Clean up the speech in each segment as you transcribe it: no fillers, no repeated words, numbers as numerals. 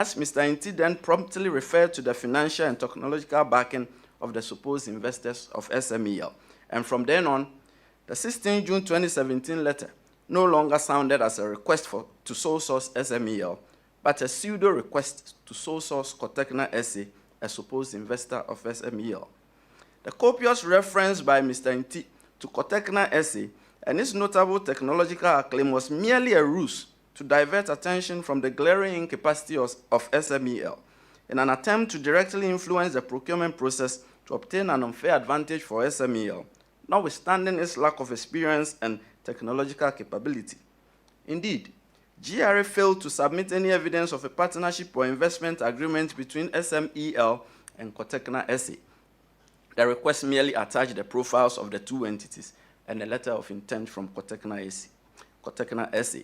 As Mr. Inti then promptly referred to the financial and technological backing of the supposed investors of SMEL. And from then on, the 16 June 2017 letter no longer sounded as a request to sole source SMEL, but a pseudo request to sole source Cotecna SA, a supposed investor of SMEL. The copious reference by Mr. Inti to Cotecna SA and its notable technological acclaim was merely a ruse to divert attention from the glaring incapacity of SMEL in an attempt to directly influence the procurement process to obtain an unfair advantage for SMEL, notwithstanding its lack of experience and technological capability. Indeed, GRA failed to submit any evidence of a partnership or investment agreement between SMEL and Cotecna SA. The request merely attached the profiles of the two entities and a letter of intent from Cotecna SA.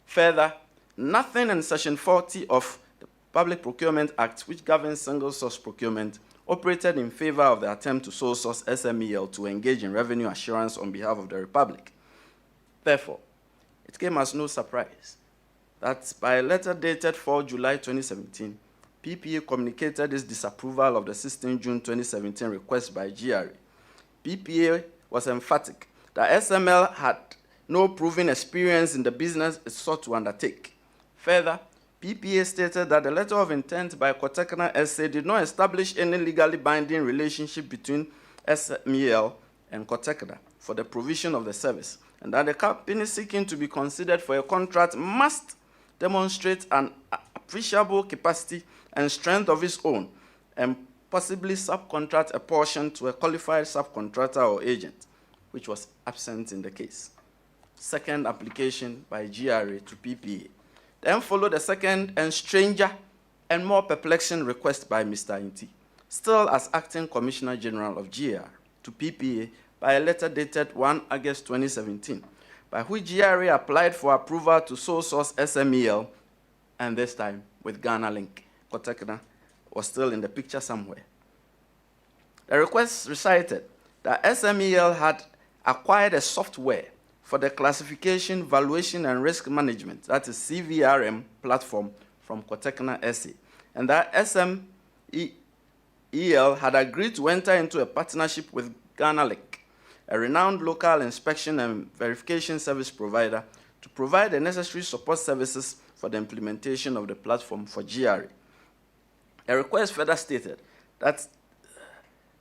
Further, nothing in Section 40 of the Public Procurement Act, which governs single-source procurement, operated in favor of the attempt to sole source SMEL to engage in revenue assurance on behalf of the Republic. Therefore, it came as no surprise that by a letter dated 4 July 2017, PPA communicated its disapproval of the 16 June 2017 request by GRA. PPA was emphatic that SML had no proven experience in the business it sought to undertake. Further, PPA stated that the letter of intent by Cotecna SA did not establish any legally binding relationship between SMEL and Cotecna for the provision of the service, and that the company seeking to be considered for a contract must demonstrate an appreciable capacity and strength of its own, and possibly subcontract a portion to a qualified subcontractor or agent, which was absent in the case. Second application by GRA to PPA. Then followed a second and stranger and more perplexing request by Mr. Inti, still as Acting Commissioner General of GR, to PPA by a letter dated 1 August 2017, by which GRA applied for approval to sole source SMEL, and this time with Ghana Link. Cotecna was still in the picture somewhere. The request recited that SMEL had acquired a software for the classification, valuation, and risk management, that is CVRM platform, from Cotecna SA, and that SMEL had agreed to enter into a partnership with Ghana Link, a renowned local inspection and verification service provider, to provide the necessary support services for the implementation of the platform for GRA. A request further stated that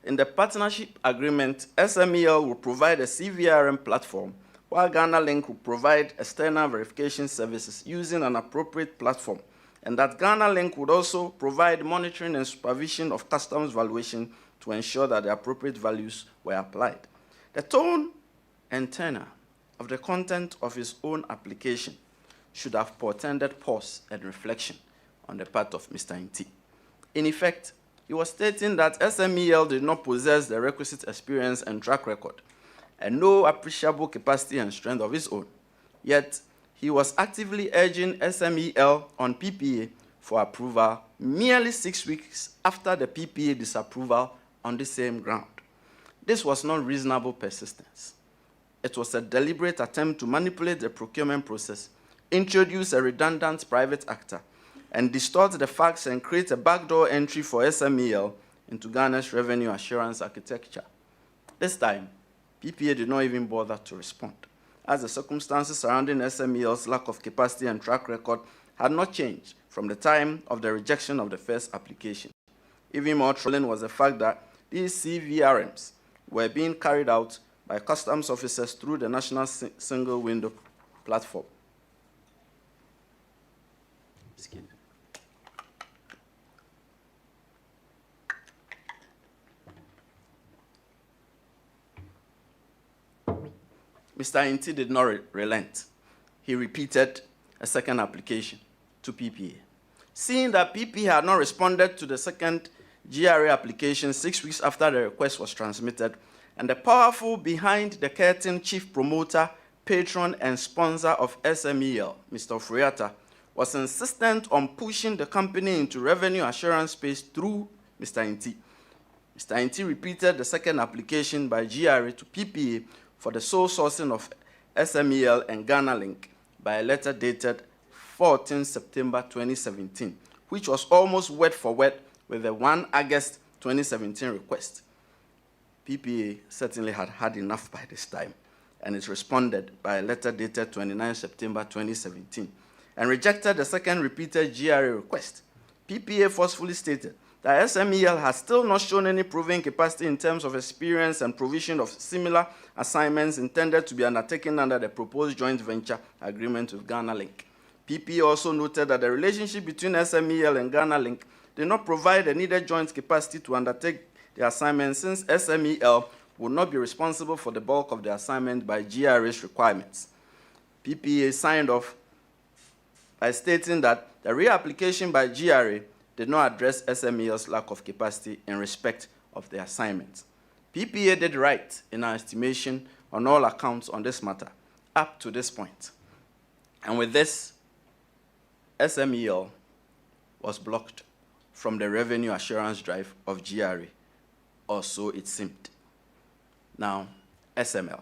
in the partnership agreement, SMEL will provide a CVRM platform, while Ghana Link will provide external verification services using an appropriate platform, and that Ghana Link would also provide monitoring and supervision of customs valuation to ensure that the appropriate values were applied. The tone and tenor of the content of his own application should have portended pause and reflection on the part of Mr. Inti. In effect, he was stating that SMEL did not possess the requisite experience and track record, and no appreciable capacity and strength of his own. Yet, he was actively urging SMEL on PPA for approval merely 6 weeks after the PPA disapproval on the same ground. This was not reasonable persistence. It was a deliberate attempt to manipulate the procurement process, introduce a redundant private actor, and distort the facts and create a backdoor entry for SMEL into Ghana's revenue assurance architecture. This time, PPA did not even bother to respond, as the circumstances surrounding SMEL's lack of capacity and track record had not changed from the time of the rejection of the first application. Even more troubling was the fact that these CVRMs were being carried out by customs officers through the National Single Window Platform. Excuse me. Mr. Inti did not relent. He repeated a second application to PPA. Seeing that PPA had not responded to the second GRA application 6 weeks after the request was transmitted, and the powerful behind-the-curtain chief promoter, patron, and sponsor of SMEL, Mr. Friata, was insistent on pushing the company into revenue assurance space through Mr. Inti. Mr. Inti repeated the second application by GRA to PPA for the sole sourcing of SMEL and Ghana Link by a letter dated 14 September 2017, which was almost word for word with the 1 August 2017 request. PPA certainly had had enough by this time, and it responded by a letter dated 29 September 2017 and rejected the second repeated GRA request. PPA forcefully stated that SMEL has still not shown any proven capacity in terms of experience and provision of similar assignments intended to be undertaken under the proposed joint venture agreement with Ghana Link. PPA also noted that the relationship between SMEL and Ghana Link did not provide the needed joint capacity to undertake the assignment, since SMEL would not be responsible for the bulk of the assignment by GRA's requirements. PPA signed off by stating that the reapplication by GRA did not address SMEL's lack of capacity in respect of the assignment. PPA did right in our estimation on all accounts on this matter up to this point. And with this, SMEL was blocked from the revenue assurance drive of GRA, or so it seemed. Now, SML.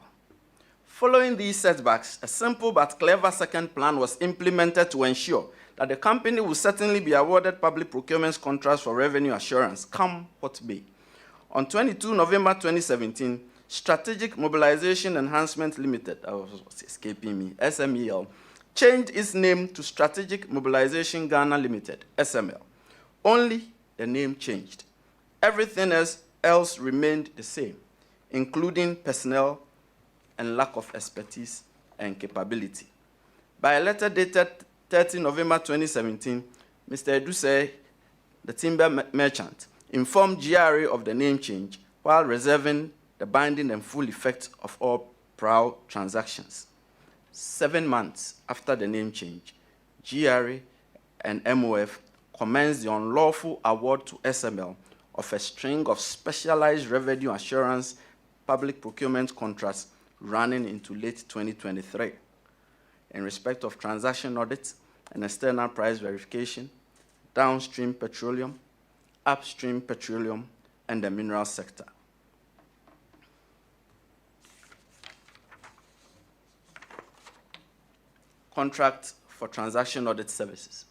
Following these setbacks, a simple but clever second plan was implemented to ensure that the company will certainly be awarded public procurement contracts for revenue assurance, come what may. On 22 November 2017, Strategic Mobilization Enhancement Limited, that was escaping me, SMEL, changed its name to Strategic Mobilization Ghana Limited, SML. Only the name changed. Everything else remained the same, including personnel and lack of expertise and capability. By a letter dated 30 November 2017, Mr. Eduse, the timber merchant, informed GRA of the name change while reserving the binding and full effect of all prior transactions. 7 months after the name change, GRA and MOF commenced the unlawful award to SML of a string of specialized revenue assurance public procurement contracts running into late 2023 in respect of transaction audits and external price verification, downstream petroleum, upstream petroleum, and the mineral sector. Contract for transaction audit services.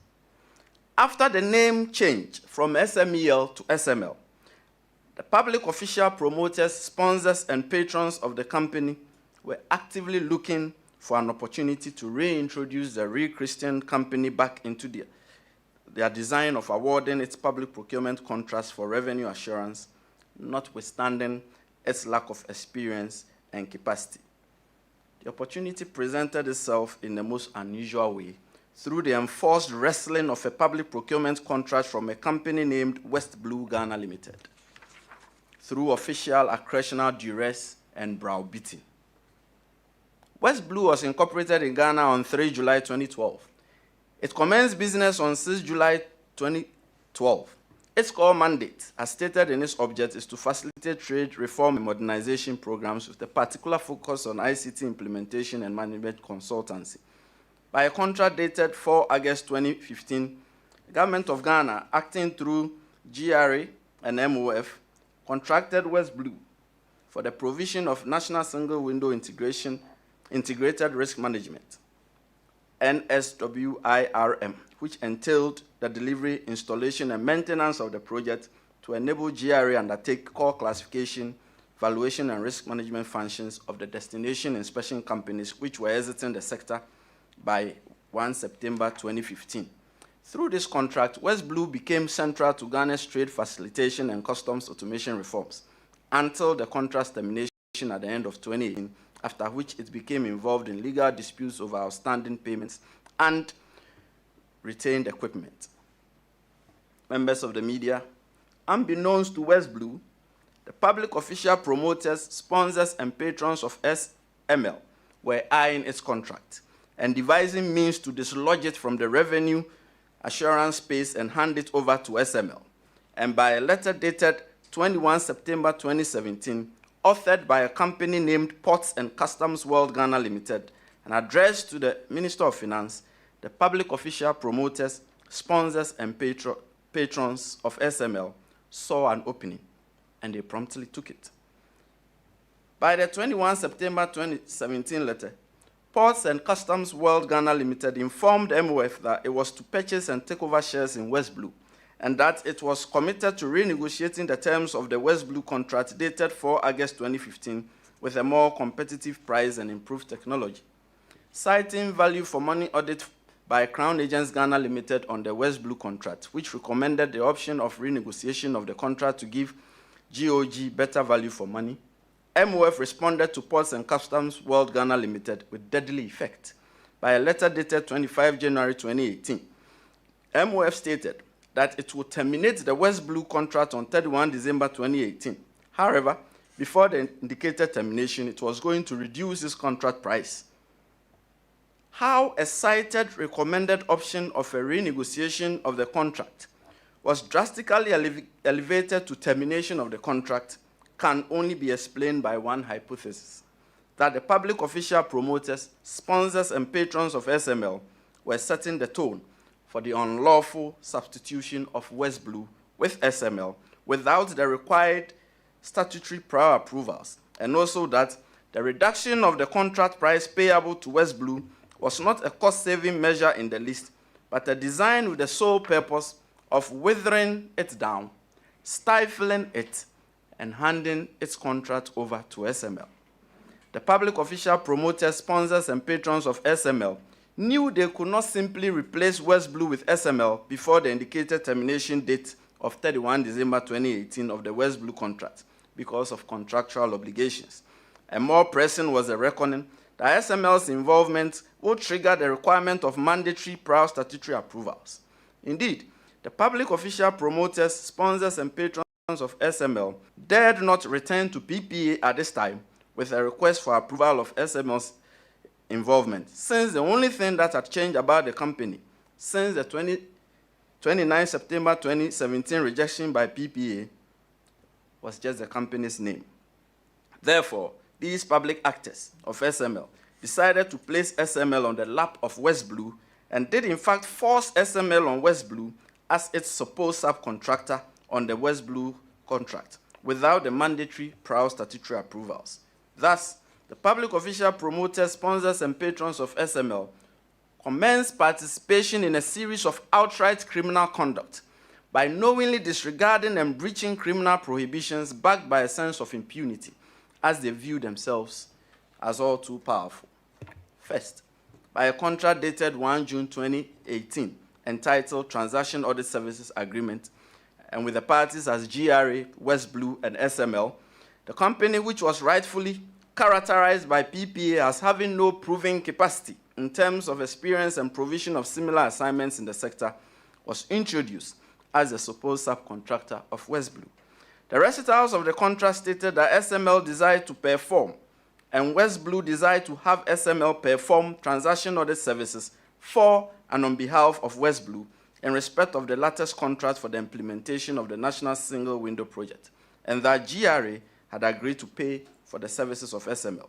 After the name change from SMEL to SML, the public official promoters, sponsors, and patrons of the company were actively looking for an opportunity to reintroduce the re-Christian company back into their design of awarding its public procurement contracts for revenue assurance, notwithstanding its lack of experience and capacity. The opportunity presented itself in the most unusual way through the enforced wresting of a public procurement contract from a company named West Blue Ghana Limited, through official accretional duress and browbeating. West Blue was incorporated in Ghana on 3 July 2012. It commenced business on 6 July 2012. Its core mandate, as stated in its object, is to facilitate trade reform and modernization programs with a particular focus on ICT implementation and management consultancy. By a contract dated 4 August 2015, the government of Ghana, acting through GRA and MOF, contracted West Blue for the provision of National Single Window Integrated Risk Management, NSWIRM, which entailed the delivery, installation, and maintenance of the project to enable GRA undertake core classification, valuation, and risk management functions of the destination inspection companies which were exiting the sector by 1 September 2015. Through this contract, West Blue became central to Ghana's trade facilitation and customs automation reforms until the contract's termination at the end of 2018, after which it became involved in legal disputes over outstanding payments and retained equipment. Members of the media, unbeknownst to West Blue, the public official promoters, sponsors, and patrons of SML were eyeing its contract and devising means to dislodge it from the revenue assurance space and hand it over to SML. And by a letter dated 21 September 2017, authored by a company named Ports and Customs World Ghana Limited, and addressed to the Minister of Finance, the public official promoters, sponsors, and patrons of SML saw an opening, and they promptly took it. By the 21 September 2017 letter, Ports and Customs World Ghana Limited informed MOF that it was to purchase and take over shares in West Blue, and that it was committed to renegotiating the terms of the West Blue contract dated 4 August 2015 with a more competitive price and improved technology. Citing value for money audit by Crown Agents Ghana Limited on the West Blue contract, which recommended the option of renegotiation of the contract to give GOG better value for money, MOF responded to Ports and Customs World Ghana Limited with deadly effect. By a letter dated 25 January 2018, MOF stated that it would terminate the West Blue contract on 31 December 2018. However, before the indicated termination, it was going to reduce its contract price. How a cited recommended option of a renegotiation of the contract was drastically elevated to termination of the contract can only be explained by one hypothesis, that the public official promoters, sponsors, and patrons of SML were setting the tone for the unlawful substitution of West Blue with SML without the required statutory prior approvals, and also that the reduction of the contract price payable to West Blue was not a cost-saving measure in the least, but a design with the sole purpose of withering it down, stifling it, and handing its contract over to SML. The public official promoters, sponsors, and patrons of SML knew they could not simply replace West Blue with SML before the indicated termination date of 31 December 2018 of the West Blue contract because of contractual obligations. And more pressing was the reckoning that SML's involvement would trigger the requirement of mandatory prior statutory approvals. Indeed, the public official promoters, sponsors, and patrons of SML dared not return to PPA at this time with a request for approval of SML's involvement, since the only thing that had changed about the company since the 29 September 2017 rejection by PPA was just the company's name. Therefore, these public actors of SML decided to place SML on the lap of West Blue and did in fact force SML on West Blue as its supposed subcontractor on the West Blue contract without the mandatory prior statutory approvals. Thus, the public official promoters, sponsors, and patrons of SML commenced participation in a series of outright criminal conduct by knowingly disregarding and breaching criminal prohibitions backed by a sense of impunity, as they view themselves as all too powerful. First, by a contract dated 1 June 2018, entitled Transaction Audit Services Agreement, and with the parties as GRA, West Blue, and SML, the company, which was rightfully characterized by PPA as having no proven capacity in terms of experience and provision of similar assignments in the sector, was introduced as a supposed subcontractor of West Blue. The recitals of the contract stated that SML desired to perform and West Blue desired to have SML perform transaction audit services for and on behalf of West Blue in respect of the latter's contract for the implementation of the National Single Window Project, and that GRA had agreed to pay for the services of SML.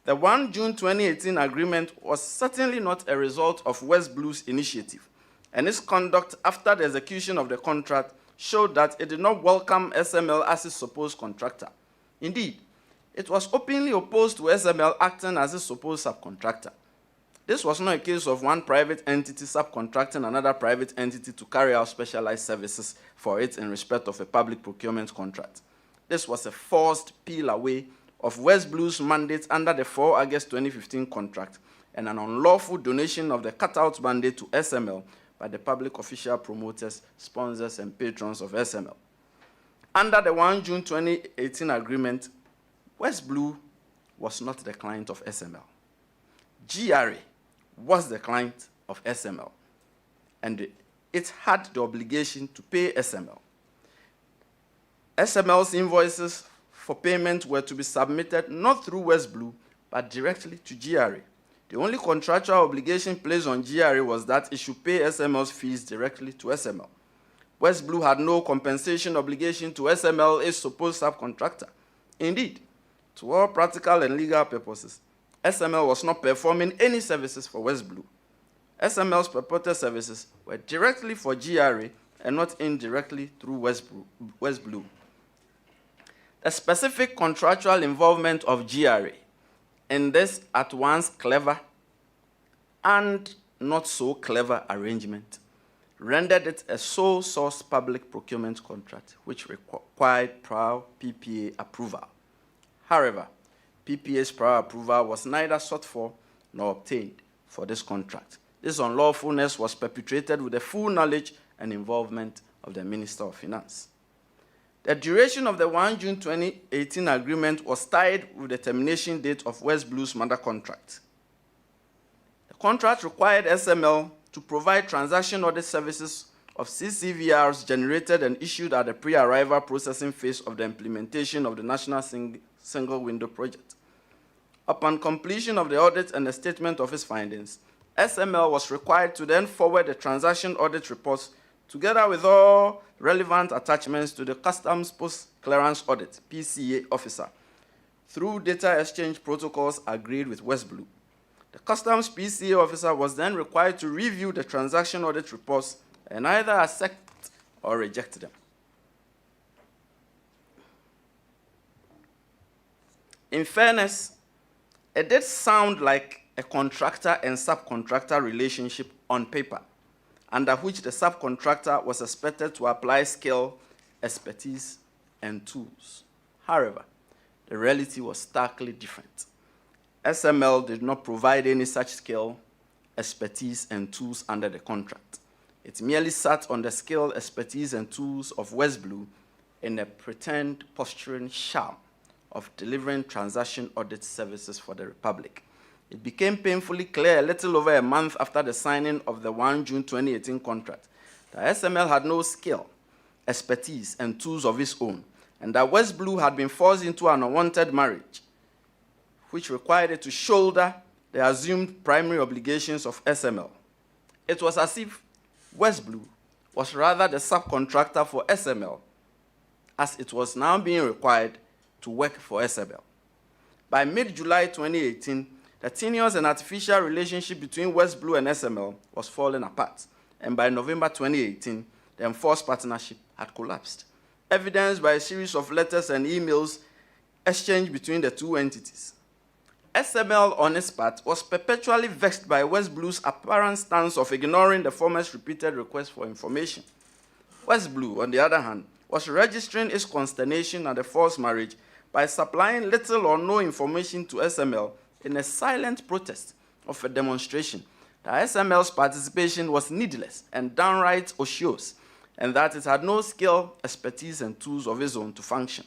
The 1 June 2018 agreement was certainly not a result of West Blue's initiative, and its conduct after the execution of the contract showed that it did not welcome SML as its supposed contractor. Indeed, it was openly opposed to SML acting as its supposed subcontractor. This was not a case of one private entity subcontracting another private entity to carry out specialized services for it in respect of a public procurement contract. This was a forced peel away of West Blue's mandate under the 4 August 2015 contract and an unlawful donation of the cutout mandate to SML by the public official promoters, sponsors, and patrons of SML. Under the 1 June 2018 agreement, West Blue was not the client of SML. GRA was the client of SML, and it had the obligation to pay SML. SML's invoices for payment were to be submitted not through West Blue, but directly to GRA. The only contractual obligation placed on GRA was that it should pay SML's fees directly to SML. West Blue had no compensation obligation to SML, its supposed subcontractor. Indeed, to all practical and legal purposes, SML was not performing any services for West Blue. SML's purported services were directly for GRA and not indirectly through West Blue. The specific contractual involvement of GRA in this at once clever and not so clever arrangement rendered it a sole source public procurement contract which required prior PPA approval. However, PPA's prior approval was neither sought for nor obtained for this contract. This unlawfulness was perpetrated with the full knowledge and involvement of the Minister of Finance. The duration of the 1 June 2018 agreement was tied with the termination date of West Blue's mother contract. The contract required SML to provide transaction audit services of CCVRs generated and issued at the pre-arrival processing phase of the implementation of the National Single Window Project. Upon completion of the audit and the statement of its findings, SML was required to then forward the transaction audit reports together with all relevant attachments to the Customs Post-Clearance Audit, PCA officer, through data exchange protocols agreed with West Blue. The Customs PCA officer was then required to review the transaction audit reports and either accept or reject them. In fairness, it did sound like a contractor and subcontractor relationship on paper, under which the subcontractor was expected to apply skill, expertise, and tools. However, the reality was starkly different. SML did not provide any such skill, expertise, and tools under the contract. It merely sat on the skill, expertise, and tools of West Blue in a pretend posturing sham of delivering transaction audit services for the Republic. It became painfully clear a little over a month after the signing of the 1 June 2018 contract that SML had no skill, expertise, and tools of its own, and that West Blue had been forced into an unwanted marriage, which required it to shoulder the assumed primary obligations of SML. It was as if West Blue was rather the subcontractor for SML, as it was now being required to work for SML. By mid-July 2018, the tenuous and artificial relationship between West Blue and SML was falling apart, and by November 2018, the enforced partnership had collapsed, evidenced by a series of letters and emails exchanged between the two entities. SML, on its part, was perpetually vexed by West Blue's apparent stance of ignoring the former's repeated requests for information. West Blue, on the other hand, was registering its consternation at the forced marriage by supplying little or no information to SML in a silent protest of a demonstration that SML's participation was needless and downright ocious, and that it had no skill, expertise, and tools of its own to function.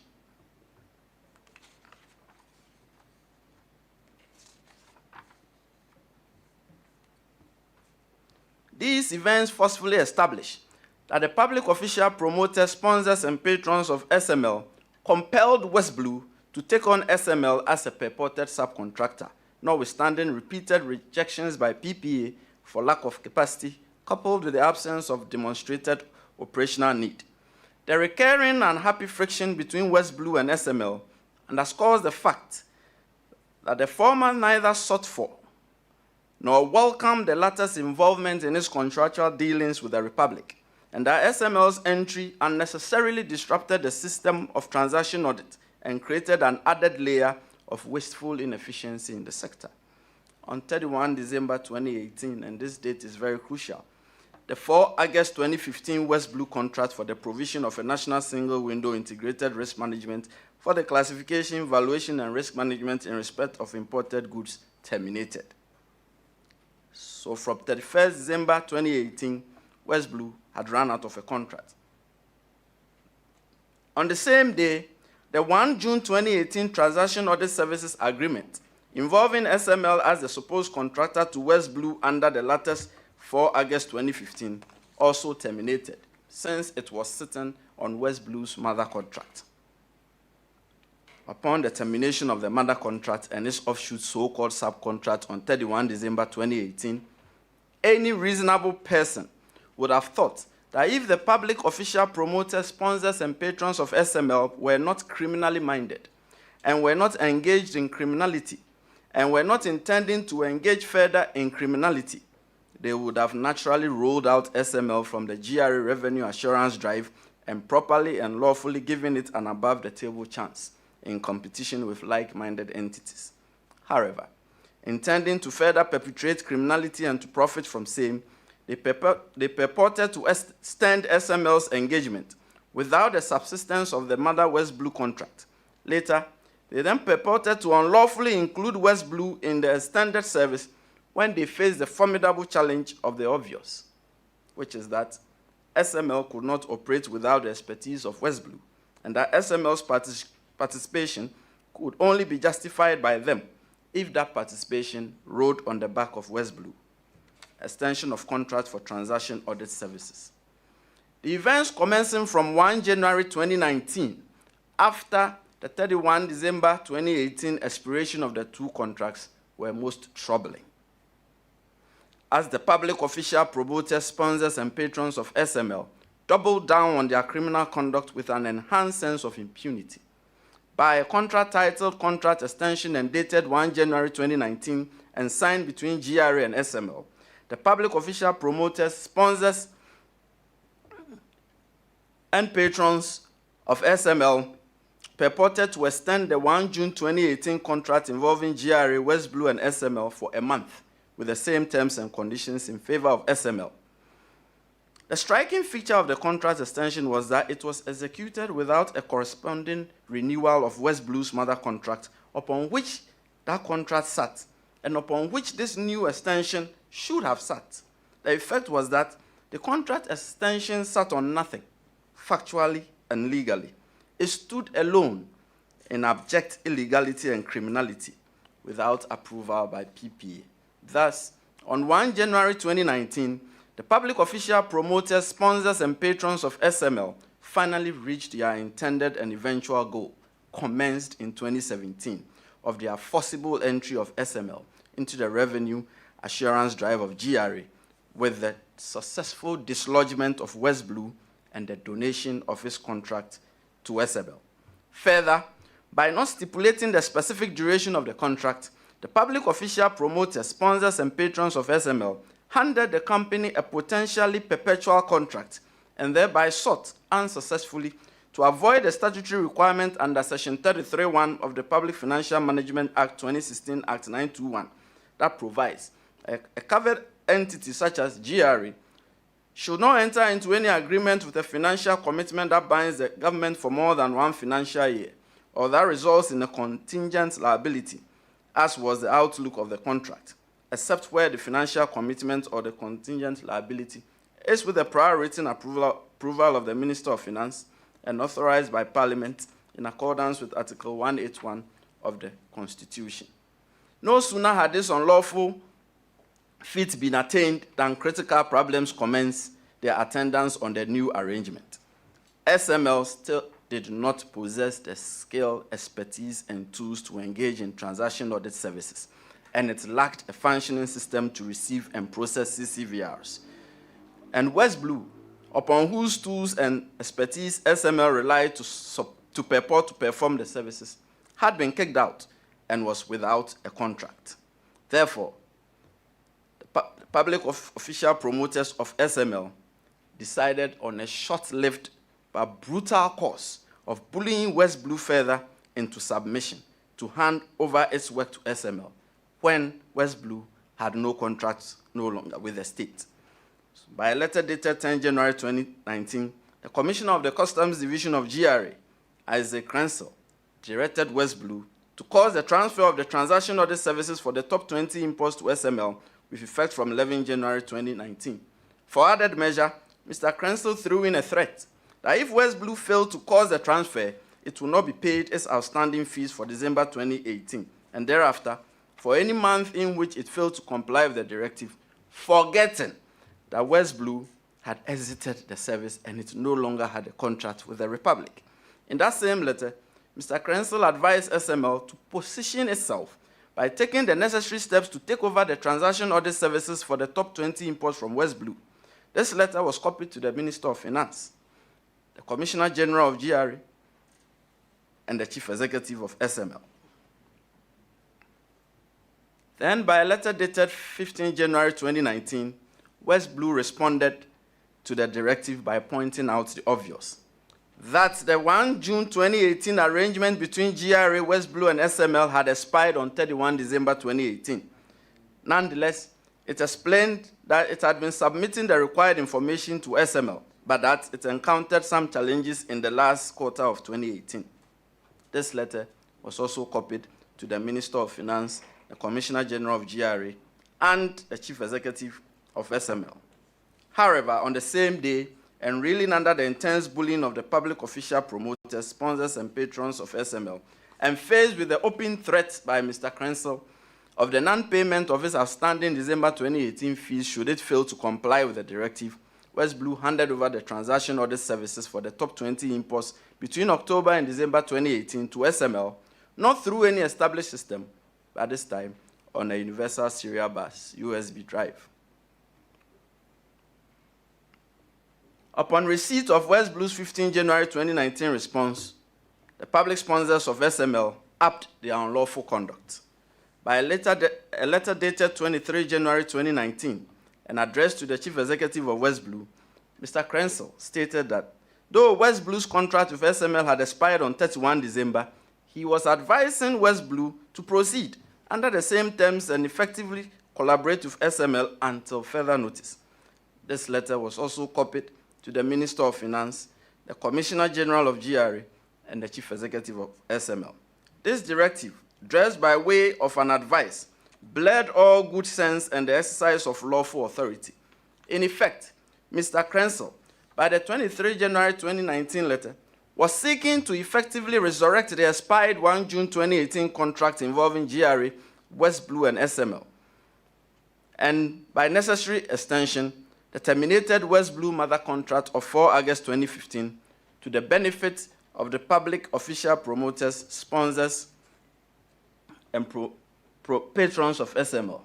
These events forcefully established that the public official promoters, sponsors, and patrons of SML compelled West Blue to take on SML as a purported subcontractor, notwithstanding repeated rejections by PPA for lack of capacity, coupled with the absence of demonstrated operational need. The recurring unhappy friction between West Blue and SML underscores the fact that the former neither sought for nor welcomed the latter's involvement in its contractual dealings with the Republic, and that SML's entry unnecessarily disrupted the system of transaction audit and created an added layer of wasteful inefficiency in the sector. On 31 December 2018, and this date is very crucial, the 4 August 2015 West Blue contract for the provision of a national single window integrated risk management for the classification, valuation, and risk management in respect of imported goods terminated. So from 31st December 2018, West Blue had run out of a contract. On the same day, the 1 June 2018 Transaction Audit Services Agreement, involving SML as the supposed contractor to West Blue under the latter's 4 August 2015, also terminated, since it was sitting on West Blue's mother contract. Upon the termination of the mother contract and its offshoot so-called subcontract on 31 December 2018, any reasonable person would have thought that if the public official promoters, sponsors, and patrons of SML were not criminally minded and were not engaged in criminality and were not intending to engage further in criminality, they would have naturally rolled out SML from the GRA revenue assurance drive and properly and lawfully given it an above-the-table chance in competition with like-minded entities. However, intending to further perpetrate criminality and to profit from same, they purported to extend SML's engagement without the subsistence of the mother West Blue contract. Later, they then purported to unlawfully include West Blue in the extended service when they faced the formidable challenge of the obvious, which is that SML could not operate without the expertise of West Blue, and that SML's participation could only be justified by them if that participation rode on the back of West Blue. Extension of contract for transaction audit services. The events commencing from 1 January 2019, after the 31 December 2018 expiration of the two contracts, were most troubling, as the public official promoters, sponsors, and patrons of SML doubled down on their criminal conduct with an enhanced sense of impunity. By a contract titled Contract Extension and dated 1 January 2019 and signed between GRA and SML, the public official promoters, sponsors, and patrons of SML purported to extend the 1 June 2018 contract involving GRA, West Blue, and SML for a month, with the same terms and conditions in favor of SML. The striking feature of the contract extension was that it was executed without a corresponding renewal of West Blue's mother contract, upon which that contract sat, and upon which this new extension should have sat. The effect was that the contract extension sat on nothing, factually and legally. It stood alone in abject illegality and criminality without approval by PPA. Thus, on 1 January 2019, the public official promoters, sponsors, and patrons of SML finally reached their intended and eventual goal, commenced in 2017, of their forcible entry of SML into the revenue assurance drive of GRA, with the successful dislodgement of West Blue and the donation of its contract to SML. Further, by not stipulating the specific duration of the contract, the public official promoters, sponsors, and patrons of SML handed the company a potentially perpetual contract and thereby sought unsuccessfully to avoid the statutory requirement under Section 33(1) of the Public Financial Management Act 2016, Act 921, that provides a covered entity such as GRA should not enter into any agreement with a financial commitment that binds the government for more than one financial year, or that results in a contingent liability, as was the outlook of the contract, except where the financial commitment or the contingent liability is with the prior written approval of the Minister of Finance and authorized by Parliament in accordance with Article 181 of the Constitution. No sooner had this unlawful feat been attained than critical problems commenced their attendance on the new arrangement. SML still did not possess the skill, expertise, and tools to engage in transaction audit services, and it lacked a functioning system to receive and process CCVRs. And West Blue, upon whose tools and expertise SML relied to purport to perform the services, had been kicked out and was without a contract. Therefore, the public official promoters of SML decided on a short-lived but brutal course of bullying West Blue further into submission to hand over its work to SML when West Blue had no contracts no longer with the state. So by a letter dated 10 January 2019, the Commissioner of the Customs Division of GRA, Isaac Krenzel, directed West Blue to cause the transfer of the transaction audit services for the top 20 imports to SML with effect from 11 January 2019. For added measure, Mr. Krenzel threw in a threat that if West Blue failed to cause the transfer, it will not be paid its outstanding fees for December 2018, and thereafter, for any month in which it failed to comply with the directive, forgetting that West Blue had exited the service and it no longer had a contract with the Republic. In that same letter, Mr. Krenzel advised SML to position itself by taking the necessary steps to take over the transaction audit services for the top 20 imports from West Blue. This letter was copied to the Minister of Finance, the Commissioner General of GRA, and the Chief Executive of SML. Then, by a letter dated 15 January 2019, West Blue responded to the directive by pointing out the obvious. that the 1 June 2018 arrangement between GRA, West Blue, and SML had expired on 31 December 2018. Nonetheless, it explained that it had been submitting the required information to SML, but that it encountered some challenges in the last quarter of 2018. This letter was also copied to the Minister of Finance, the Commissioner General of GRA, and the Chief Executive of SML. However, on the same day, and reeling under the intense bullying of the public official promoters, sponsors, and patrons of SML, and faced with the open threat by Mr. Krensel of the non-payment of his outstanding December 2018 fees should it fail to comply with the directive, West Blue handed over the transaction audit services for the top 20 imports between October and December 2018 to SML, not through any established system, but this time on a universal serial bus, USB drive. Upon receipt of West Blue's 15 January 2019 response, the public sponsors of SML upped their unlawful conduct. By a letter dated 23 January 2019 and addressed to the Chief Executive of West Blue, Mr. Krensel stated that though West Blue's contract with SML had expired on 31 December, he was advising West Blue to proceed under the same terms and effectively collaborate with SML until further notice. This letter was also copied to the Minister of Finance, the Commissioner General of GRA, and the Chief Executive of SML. This directive, dressed by way of an advice, blurred all good sense and the exercise of lawful authority. In effect, Mr. Krensel, by the 23 January 2019 letter, was seeking to effectively resurrect the expired 1 June 2018 contract involving GRA, West Blue, and SML, and by necessary extension, the terminated West Blue mother contract of 4 August 2015 to the benefit of the public official promoters, sponsors, and patrons of SML.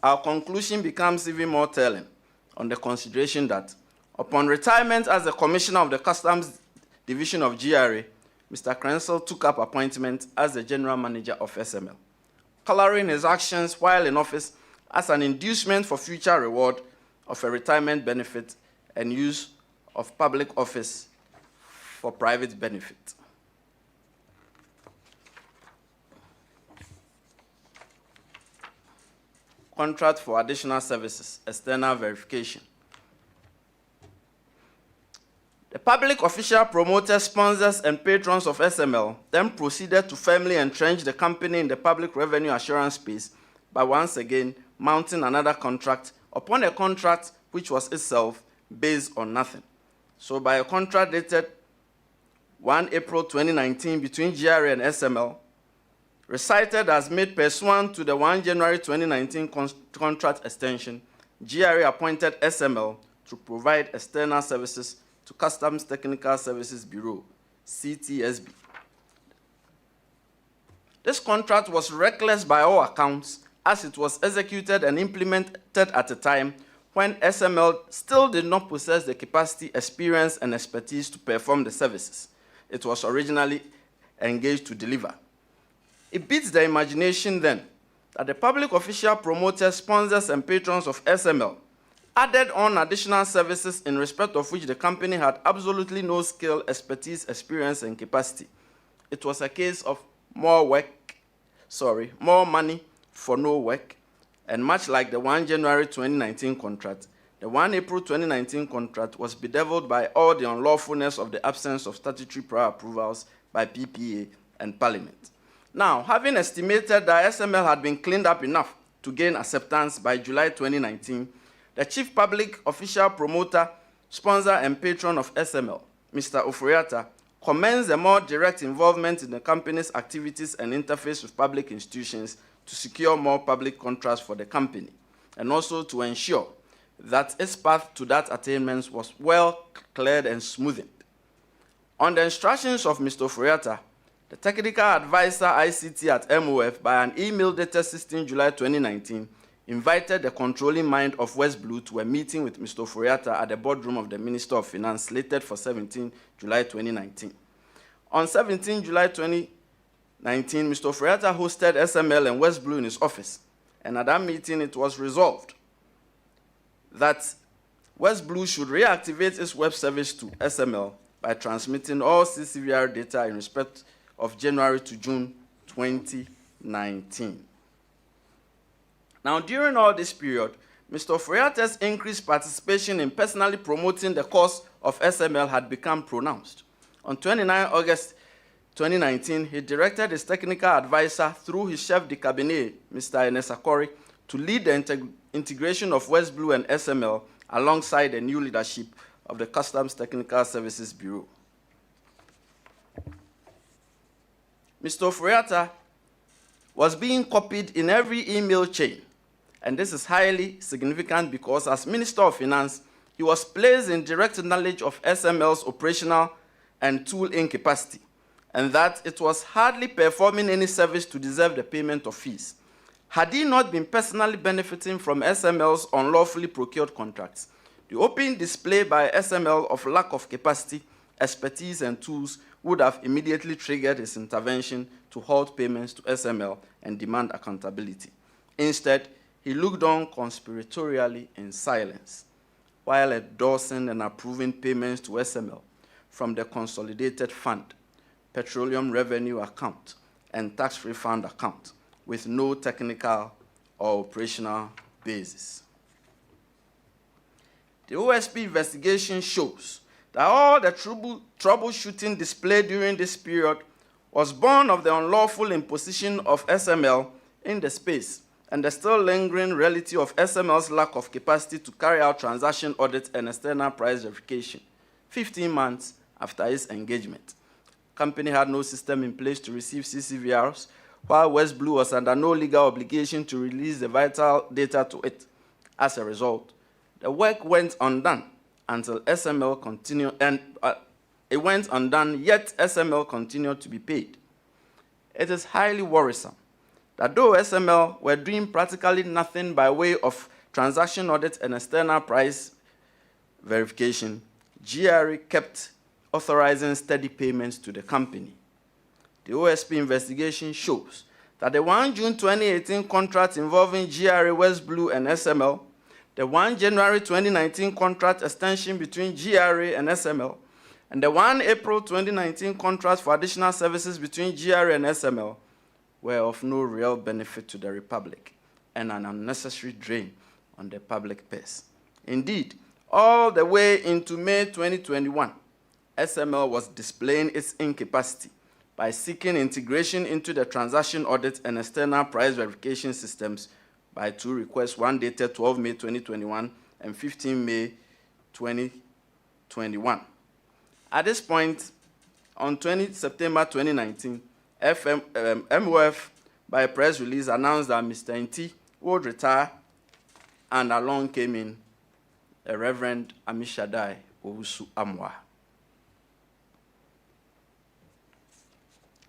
Our conclusion becomes even more telling on the consideration that upon retirement as the Commissioner of the Customs Division of GRA, Mr. Krensel took up appointment as the General Manager of SML, coloring his actions while in office as an inducement for future reward of a retirement benefit and use of public office for private benefit. Contract for additional services, external verification. The public official promoters, sponsors, and patrons of SML then proceeded to firmly entrench the company in the public revenue assurance space by once again mounting another contract upon a contract which was itself based on nothing. So by a contract dated 1 April 2019 between GRA and SML, recited as made pursuant to the 1 January 2019 contract extension, GRA appointed SML to provide external services to Customs Technical Services Bureau, CTSB. This contract was reckless by all accounts, as it was executed and implemented at a time when SML still did not possess the capacity, experience, and expertise to perform the services it was originally engaged to deliver. It beats the imagination then that the public official promoters, sponsors, and patrons of SML added on additional services in respect of which the company had absolutely no skill, expertise, experience, and capacity. It was a case of more money for no work, and much like the 1 January 2019 contract, the 1 April 2019 contract was bedeviled by all the unlawfulness of the absence of statutory prior approvals by PPA and Parliament. Now, having estimated that SML had been cleaned up enough to gain acceptance by July 2019, the chief public official promoter, sponsor, and patron of SML, Mr. Oforiatta, commends a more direct involvement in the company's activities and interface with public institutions to secure more public contracts for the company, and also to ensure that its path to that attainment was well cleared and smoothened. On the instructions of Mr. Oforiatta, the technical advisor ICT at MOF, by an email dated 16 July 2019, invited the controlling mind of West Blue to a meeting with Mr. Oforiatta at the boardroom of the Minister of Finance, slated for 17 July 2019. On 17 July 2019, Mr. Oforiatta hosted SML and West Blue in his office, and at that meeting it was resolved that West Blue should reactivate its web service to SML by transmitting all CCVR data in respect of January to June 2019. Now, during all this period, Mr. Ofori-Attah's increased participation in personally promoting the cause of SML had become pronounced. On 29 August 2019, he directed his technical advisor through his chef de cabinet, Mr. Enesakori, to lead the integration of West Blue and SML alongside the new leadership of the Customs Technical Services Bureau. Mr. Ofori-Attah was being copied in every email chain, and this is highly significant because as Minister of Finance, he was placed in direct knowledge of SML's operational and tool incapacity, and that it was hardly performing any service to deserve the payment of fees. Had he not been personally benefiting from SML's unlawfully procured contracts, the open display by SML of lack of capacity, expertise, and tools would have immediately triggered his intervention to halt payments to SML and demand accountability. Instead, he looked on conspiratorially in silence, while endorsing and approving payments to SML from the Consolidated Fund, Petroleum Revenue Account, and Tax Refund Account, with no technical or operational basis. The OSP investigation shows that all the troubleshooting displayed during this period was born of the unlawful imposition of SML in the space and the still lingering reality of SML's lack of capacity to carry out transaction audits and external price verification, 15 months after its engagement. The company had no system in place to receive CCVRs, while West Blue was under no legal obligation to release the vital data to it. As a result, the work went undone until SML continued, and it went undone, yet SML continued to be paid. It is highly worrisome that though SML were doing practically nothing by way of transaction audits and external price verification, GRA kept authorizing steady payments to the company. The OSP investigation shows that the 1 June 2018 contract involving GRA, West Blue, and SML, the 1 January 2019 contract extension between GRA and SML, and the 1 April 2019 contract for additional services between GRA and SML were of no real benefit to the Republic and an unnecessary drain on the public purse. Indeed, all the way into May 2021, SML was displaying its incapacity by seeking integration into the transaction audit and external price verification systems by 2 requests, one dated 12 May 2021 and 15 May 2021. At this point, on 20 September 2019, MOF, by a press release, announced that Mr. Nti would retire, and along came in the Reverend Amishadai Owusu Amwa.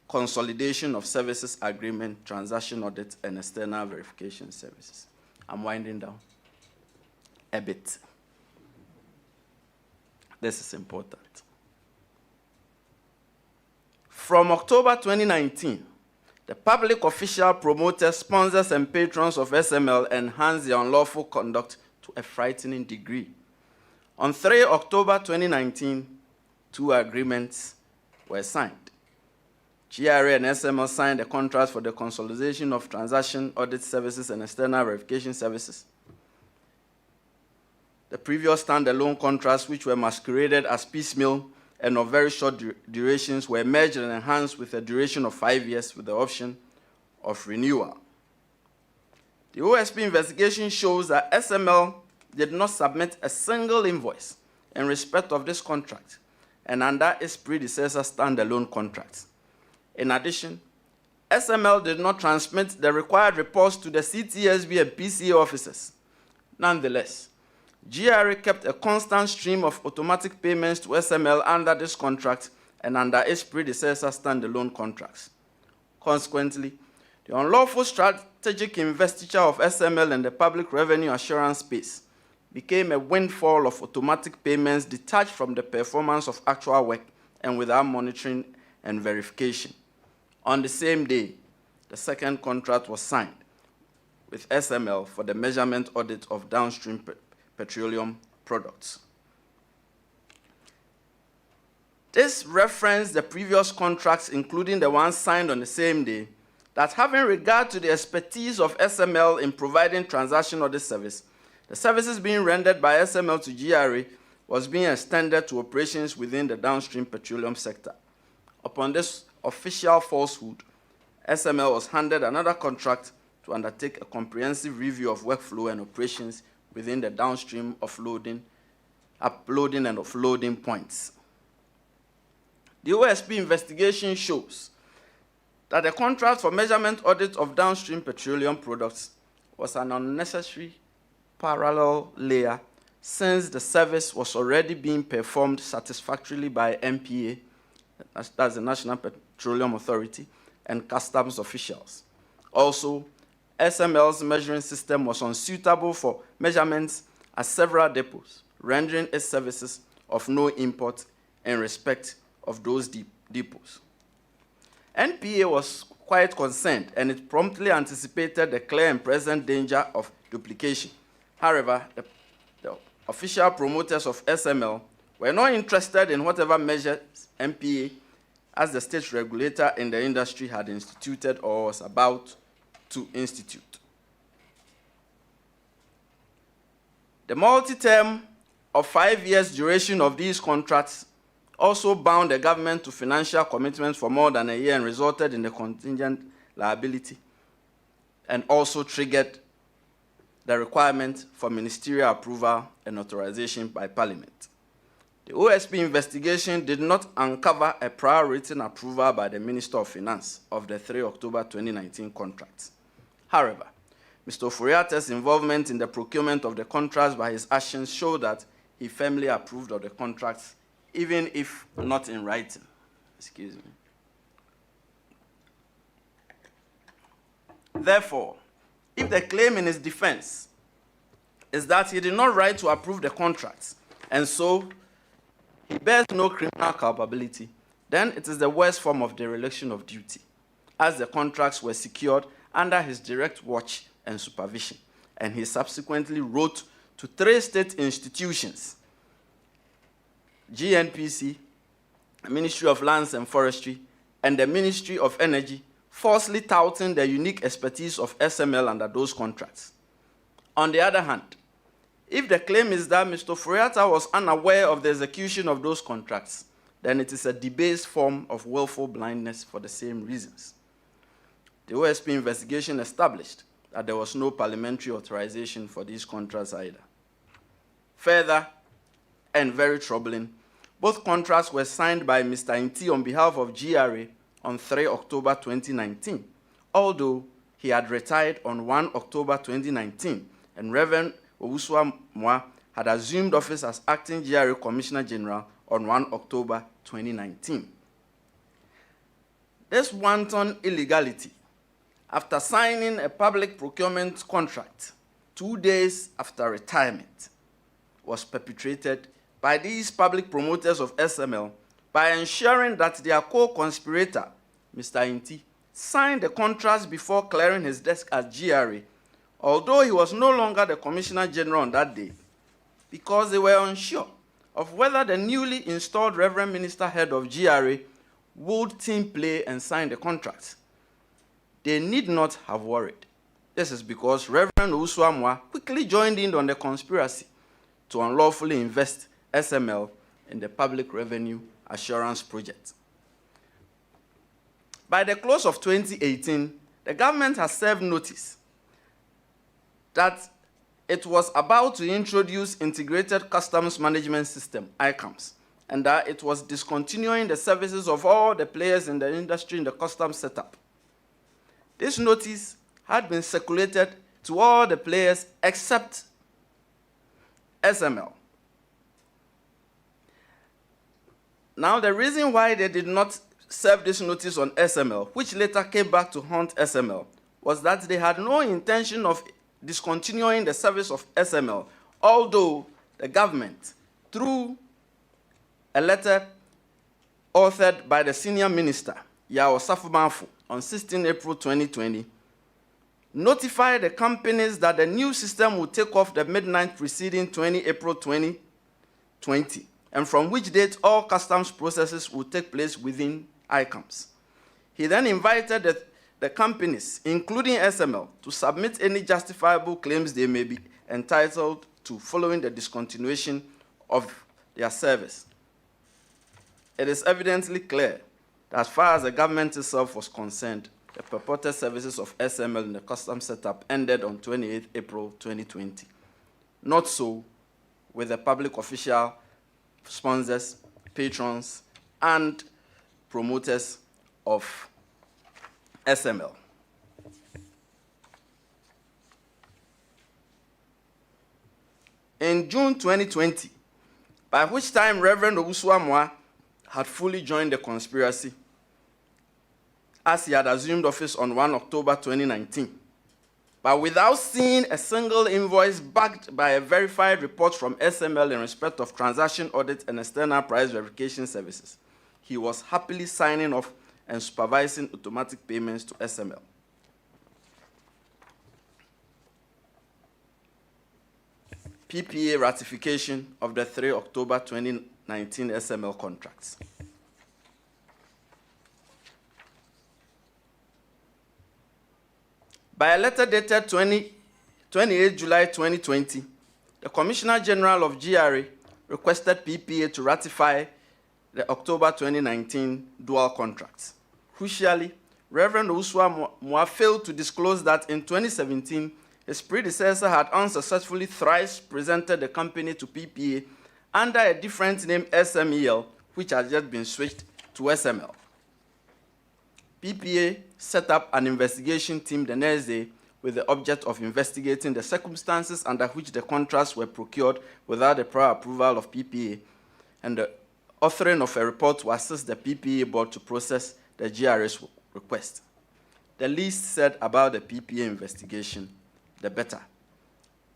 Consolidation of Services Agreement, Transaction Audit, and External Verification Services. I'm winding down a bit. This is important. From October 2019, the public official promoters, sponsors, and patrons of SML enhanced the unlawful conduct to a frightening degree. On 3 October 2019, 2 agreements were signed. GRA and SML signed a contract for the consolidation of transaction audit services and external verification services. The previous standalone contracts, which were masqueraded as piecemeal and of very short durations, were merged and enhanced with a duration of 5 years with the option of renewal. The OSP investigation shows that SML did not submit a single invoice in respect of this contract and under its predecessor standalone contracts. In addition, SML did not transmit the required reports to the CTSB and PCA officers. Nonetheless, GRA kept a constant stream of automatic payments to SML under this contract and under its predecessor standalone contracts. Consequently, the unlawful strategic investiture of SML in the public revenue assurance space became a windfall of automatic payments detached from the performance of actual work and without monitoring and verification. On the same day, the second contract was signed with SML for the measurement audit of downstream petroleum products. This referenced the previous contracts, including the ones signed on the same day, that having regard to the expertise of SML in providing transaction audit service, the services being rendered by SML to GRA was being extended to operations within the downstream petroleum sector. Upon this official falsehood, SML was handed another contract to undertake a comprehensive review of workflow and operations within the downstream uploading and offloading points. The OSP investigation shows that the contract for measurement audit of downstream petroleum products was an unnecessary parallel layer since the service was already being performed satisfactorily by NPA, that's the National Petroleum Authority, and customs officials. Also, SML's measuring system was unsuitable for measurements at several depots, rendering its services of no import in respect of those depots. NPA was quite concerned, and it promptly anticipated the clear and present danger of duplication. However, the official promoters of SML were not interested in whatever measures NPA, as the state regulator in the industry, had instituted or was about to institute. The multi-term of 5 years duration of these contracts also bound the government to financial commitments for more than a year and resulted in a contingent liability, and also triggered the requirement for ministerial approval and authorization by Parliament. The OSP investigation did not uncover a prior written approval by the Minister of Finance of the 3 October 2019 contracts. However, Mr. Ofori-Attah's involvement in the procurement of the contracts by his actions show that he firmly approved of the contracts, even if not in writing. Excuse me. Therefore, if the claim in his defense is that he did not write to approve the contracts, and so he bears no criminal culpability, then it is the worst form of dereliction of duty, as the contracts were secured under his direct watch and supervision, and he subsequently wrote to 3 state institutions, GNPC, the Ministry of Lands and Forestry, and the Ministry of Energy, falsely touting the unique expertise of SML under those contracts. On the other hand, if the claim is that Mr. Ofori-Attah was unaware of the execution of those contracts, then it is a debased form of willful blindness for the same reasons. The OSP investigation established that there was no parliamentary authorization for these contracts either. Further, and very troubling, both contracts were signed by Mr. Inti on behalf of GRA on 3 October 2019, although he had retired on 1 October 2019, and Reverend Owusu-Amoah had assumed office as acting GRA Commissioner General on 1 October 2019. This wanton illegality, after signing a public procurement contract 2 days after retirement, was perpetrated by these public promoters of SML by ensuring that their co-conspirator, Mr. Inti, signed the contracts before clearing his desk at GRA, although he was no longer the Commissioner General on that day, because they were unsure of whether the newly installed Reverend Minister Head of GRA would team play and sign the contracts. They need not have worried. This is because Reverend Owusu-Amoah quickly joined in on the conspiracy to unlawfully invest SML in the Public Revenue Assurance Project. By the close of 2018, the government has served notice that it was about to introduce Integrated Customs Management System, ICAMS, and that it was discontinuing the services of all the players in the industry in the customs setup. This notice had been circulated to all the players except SML. Now, the reason why they did not serve this notice on SML, which later came back to haunt SML, was that they had no intention of discontinuing the service of SML, although the government, through a letter authored by the senior minister, Yao Safubanfu, on 16 April 2020, notify the companies that the new system will take off the midnight preceding 20 April 2020, and from which date all customs processes will take place within ICAMS. He then invited the companies, including SML, to submit any justifiable claims they may be entitled to following the discontinuation of their service. It is evidently clear that as far as the government itself was concerned, the purported services of SML in the customs setup ended on 28 April 2020. Not so with the public official sponsors, patrons, and promoters of SML. In June 2020, by which time Reverend Owusu-Amoah had fully joined the conspiracy, as he had assumed office on 1 October 2019, but without seeing a single invoice backed by a verified report from SML in respect of transaction audit and external price verification services, he was happily signing off and supervising automatic payments to SML. PPA ratification of the 3 October 2019 SML contracts. By a letter dated 28 July 2020, the Commissioner General of GRA requested PPA to ratify the October 2019 dual contracts. Crucially, Reverend Owusu-Amoah failed to disclose that in 2017, his predecessor had unsuccessfully thrice presented the company to PPA under a different name, SMEL, which has just been switched to SML. PPA set up an investigation team the next day with the object of investigating the circumstances under which the contracts were procured without the prior approval of PPA, and the authoring of a report to assist the PPA board to process the GRA's request. The least said about the PPA investigation, the better.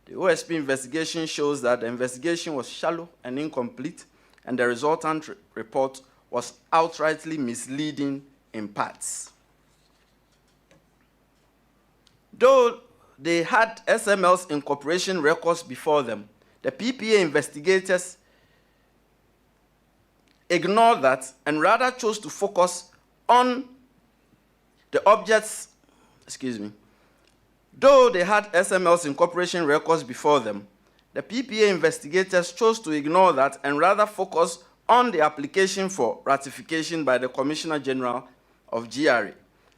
The OSP investigation shows that the investigation was shallow and incomplete, and the resultant report was outrightly misleading in parts. Though they had SML's incorporation records before them, the PPA investigators ignored that and rather chose to focus on the objects, Though they had SML's incorporation records before them, the PPA investigators chose to ignore that and rather focus on the application for ratification by the Commissioner General of GRA.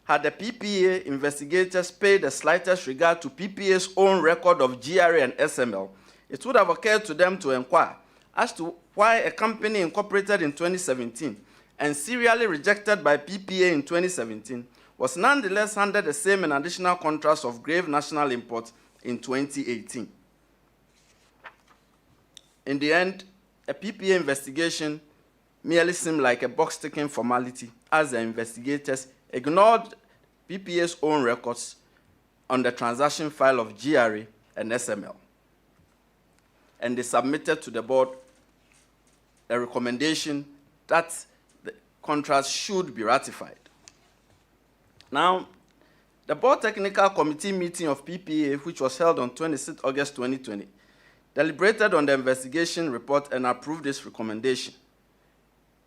Had the PPA investigators paid the slightest regard to PPA's own record of GRA and SML, it would have occurred to them to inquire as to why a company incorporated in 2017 and serially rejected by PPA in 2017 was nonetheless handed the same and additional contracts of grave national import in 2018. In the end, a PPA investigation merely seemed like a box-ticking formality as the investigators ignored PPA's own records on the transaction file of GRA and SML. And they submitted to the board a recommendation that the contracts should be ratified. Now, the Board Technical Committee meeting of PPA, which was held on 26 August 2020, deliberated on the investigation report and approved this recommendation.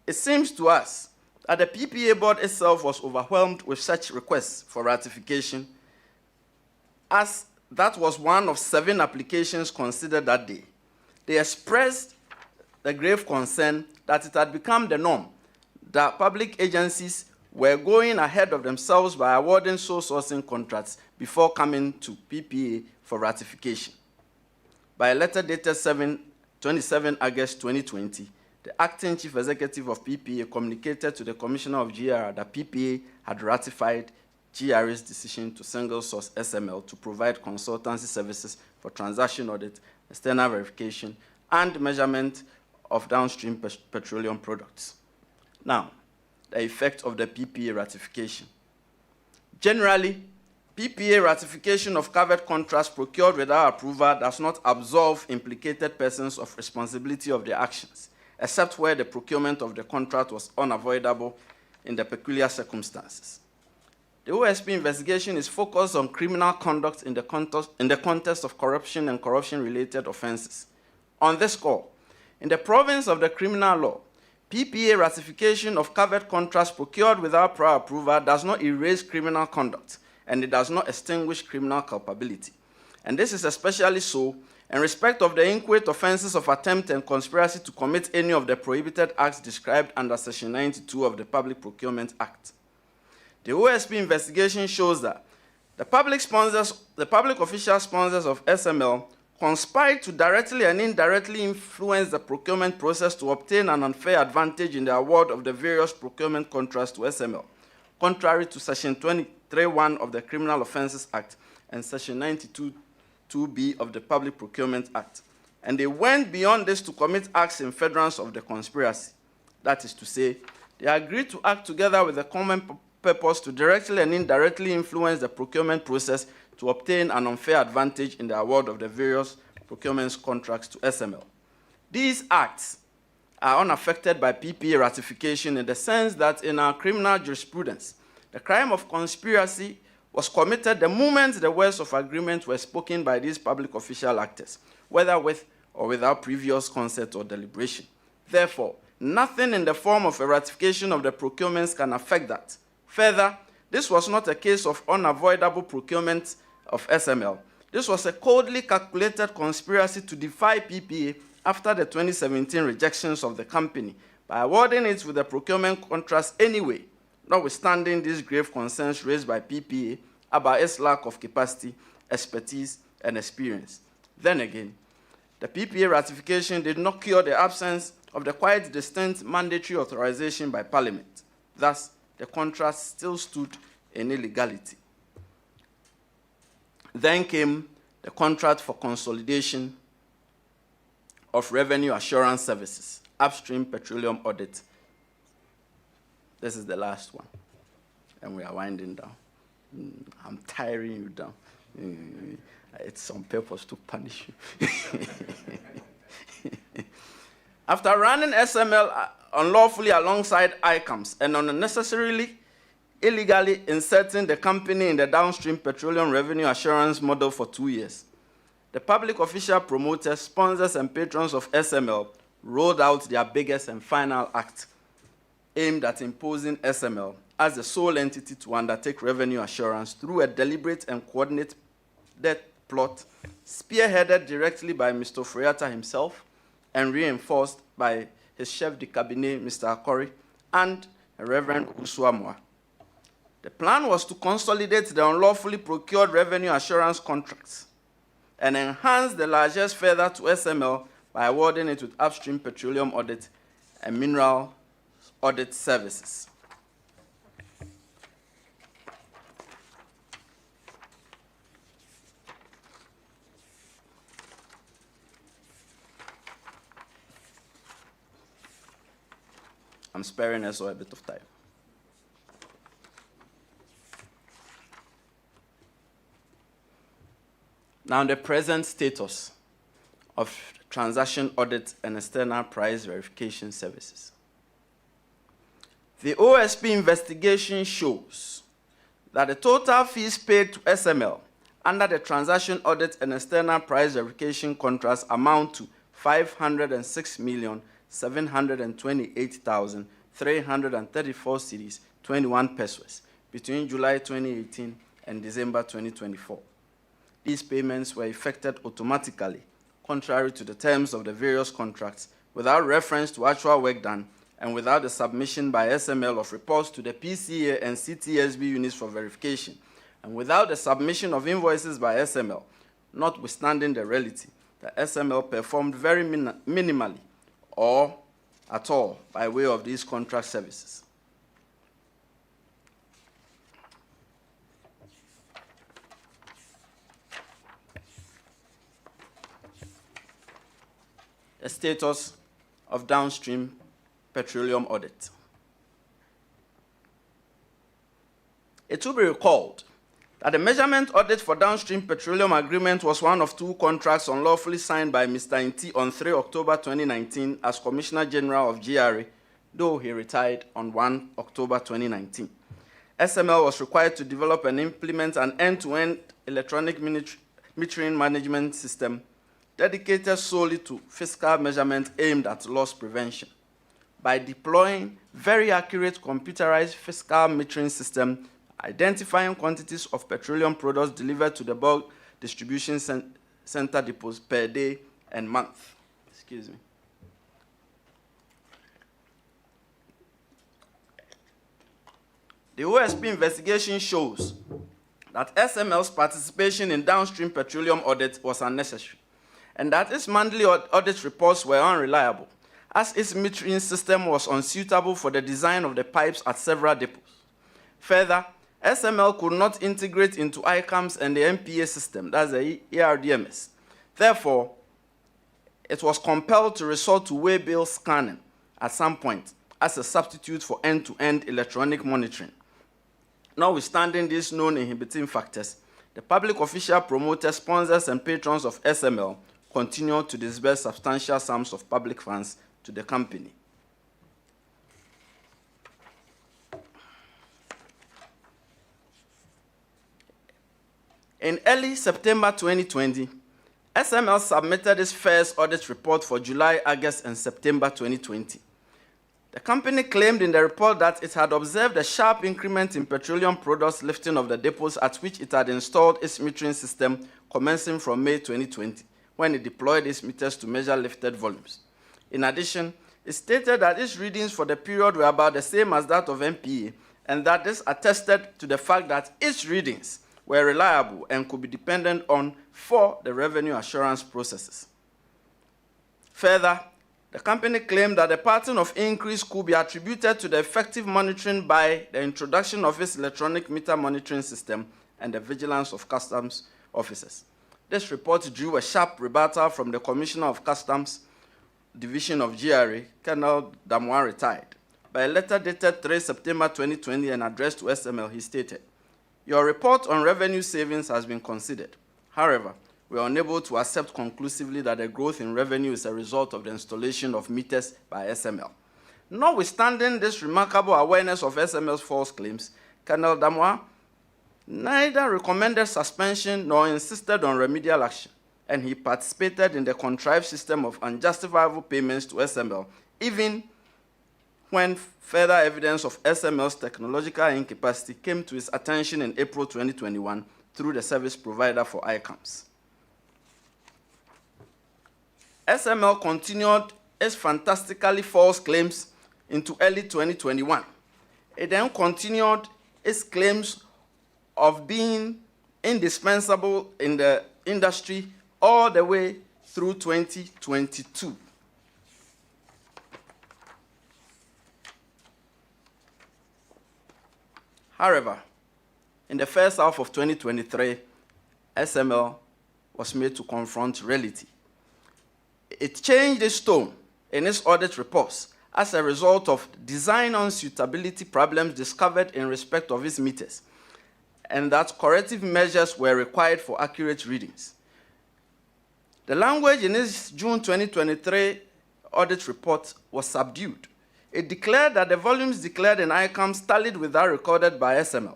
It seems to us that the PPA board itself was overwhelmed with such requests for ratification, as that was one of 7 applications considered that day. They expressed the grave concern that it had become the norm that public agencies were going ahead of themselves by awarding sole sourcing contracts before coming to PPA for ratification. By a letter dated 27 August 2020, the acting chief executive of PPA communicated to the Commissioner of GRA that PPA had ratified GRA's decision to single source SML to provide consultancy services for transaction audit, external verification, and measurement of downstream petroleum products. Now, the effect of the PPA ratification. Generally, PPA ratification of covered contracts procured without approval does not absolve implicated persons of responsibility of their actions, except where the procurement of the contract was unavoidable in the peculiar circumstances. The OSP investigation is focused on criminal conduct in the context of corruption and corruption-related offenses. On this score, in the province of the criminal law, PPA ratification of covered contracts procured without prior approval does not erase criminal conduct, and it does not extinguish criminal culpability. And this is especially so in respect of the inchoate offenses of attempt and conspiracy to commit any of the prohibited acts described under Section 92 of the Public Procurement Act. The OSP investigation shows that the public official sponsors of SML conspired to directly and indirectly influence the procurement process to obtain an unfair advantage in the award of the various procurement contracts to SML, contrary to Section 23(1) of the Criminal Offences Act and Section 92(2)(b) of the Public Procurement Act. And they went beyond this to commit acts in furtherance of the conspiracy. That is to say, they agreed to act together with the common purpose to directly and indirectly influence the procurement process to obtain an unfair advantage in the award of the various procurement contracts to SML. These acts are unaffected by PPA ratification in the sense that in our criminal jurisprudence, the crime of conspiracy was committed the moment the words of agreement were spoken by these public official actors, whether with or without previous consent or deliberation. Therefore, nothing in the form of a ratification of the procurements can affect that. Further, this was not a case of unavoidable procurement of SML. This was a coldly calculated conspiracy to defy PPA after the 2017 rejections of the company by awarding it with the procurement contracts anyway, notwithstanding these grave concerns raised by PPA about its lack of capacity, expertise, and experience. Then again, the PPA ratification did not cure the absence of the quite distinct mandatory authorization by Parliament. Thus, the contract still stood in illegality. Then came the contract for consolidation of revenue assurance services, upstream petroleum audit. This is the last one, and we are winding down. I'm tiring you down. It's on purpose to punish you. After running SML unlawfully alongside ICAMS and unnecessarily, illegally inserting the company in the downstream petroleum revenue assurance model for 2 years, the public official promoters, sponsors, and patrons of SML rolled out their biggest and final act aimed at imposing SML as the sole entity to undertake revenue assurance through a deliberate and coordinated plot spearheaded directly by Mr. Friata himself and reinforced by his chef de cabinet, Mr. Akori, and Reverend Usuamwa. The plan was to consolidate the unlawfully procured revenue assurance contracts and enhance the largesse further to SML by awarding it with upstream petroleum audit and mineral audit services. I'm sparing us all a bit of time. Now, the present status of transaction audit and external price verification services. The OSP investigation shows that the total fees paid to SML under the transaction audit and external price verification contracts amount to 506,728,334 cedis, 21 pesos, between July 2018 and December 2024. These payments were effected automatically, contrary to the terms of the various contracts, without reference to actual work done, and without the submission by SML of reports to the PCA and CTSB units for verification, and without the submission of invoices by SML, notwithstanding the reality that SML performed very minimally or at all by way of these contract services. The status of downstream petroleum audit. It will be recalled that the measurement audit for downstream petroleum agreement was one of 2 contracts unlawfully signed by Mr. Inti on 3 October 2019 as Commissioner General of GRA, though he retired on 1 October 2019. SML was required to develop and implement an end-to-end electronic metering management system dedicated solely to fiscal measurement aimed at loss prevention. By deploying very accurate computerized fiscal metering system, identifying quantities of petroleum products delivered to the bulk distribution center depots per day and month. Excuse me. The OSP investigation shows that SML's participation in downstream petroleum audits was unnecessary, and that its monthly audit reports were unreliable, as its metering system was unsuitable for the design of the pipes at several depots. Further, SML could not integrate into ICAMS and the MPA system, that's the ERDMS. Therefore, it was compelled to resort to way-bill scanning at some point as a substitute for end-to-end electronic monitoring. Notwithstanding these known inhibiting factors, the public official promoters, sponsors, and patrons of SML continued to disburse substantial sums of public funds to the company. In early September 2020, SML submitted its first audit report for July, August, and September 2020. The company claimed in the report that it had observed a sharp increment in petroleum products lifting of the depots at which it had installed its metering system commencing from May 2020, when it deployed its meters to measure lifted volumes. In addition, it stated that its readings for the period were about the same as that of MPA, and that this attested to the fact that its readings were reliable and could be depended on for the revenue assurance processes. Further, the company claimed that the pattern of increase could be attributed to the effective monitoring by the introduction of its electronic meter monitoring system and the vigilance of customs officers. This report drew a sharp rebuttal from the Commissioner of Customs Division of GRA, Colonel Damois retired. By a letter dated 3 September 2020 and addressed to SML, he stated, "Your report on revenue savings has been considered. However, we are unable to accept conclusively that the growth in revenue is a result of the installation of meters by SML." Notwithstanding this remarkable awareness of SML's false claims, Colonel Damois neither recommended suspension nor insisted on remedial action, and he participated in the contrived system of unjustifiable payments to SML, even when further evidence of SML's technological incapacity came to his attention in April 2021 through the service provider for ICAMS. SML continued its fantastically false claims into early 2021. It then continued its claims of being indispensable in the industry all the way through 2022. However, in the first half of 2023, SML was made to confront reality. It changed its tone in its audit reports as a result of design unsuitability problems discovered in respect of its meters, and that corrective measures were required for accurate readings. The language in its June 2023 audit report was subdued. It declared that the volumes declared in ICAMS tallied with that recorded by SML.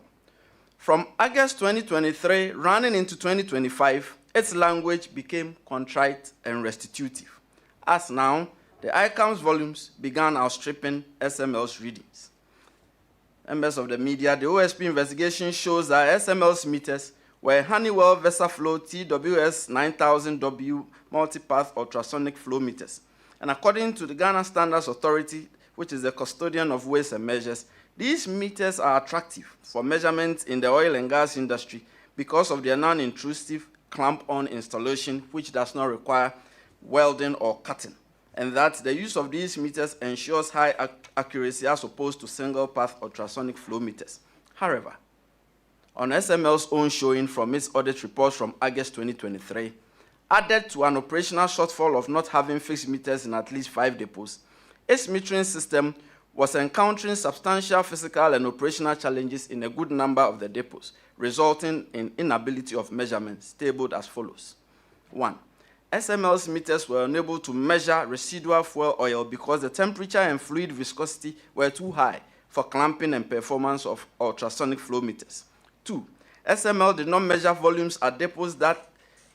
From August 2023 running into 2025, its language became contrite and restitutive, as now the ICAMS volumes began outstripping SML's readings. Members of the media, the OSP investigation shows that SML's meters were Honeywell VersaFlow TWS 9000W multipath ultrasonic flow meters. And according to the Ghana Standards Authority, which is the custodian of weights and measures, these meters are attractive for measurements in the oil and gas industry because of their non-intrusive clamp-on installation, which does not require welding or cutting, and that the use of these meters ensures high accuracy as opposed to single-path ultrasonic flow meters. However, on SML's own showing from its audit reports from August 2023, added to an operational shortfall of not having fixed meters in at least 5 depots, its metering system was encountering substantial physical and operational challenges in a good number of the depots, resulting in inability of measurements tabled as follows. 1. SML's meters were unable to measure residual fuel oil because the temperature and fluid viscosity were too high for clamping and performance of ultrasonic flow meters. 2. SML did not measure volumes at depots that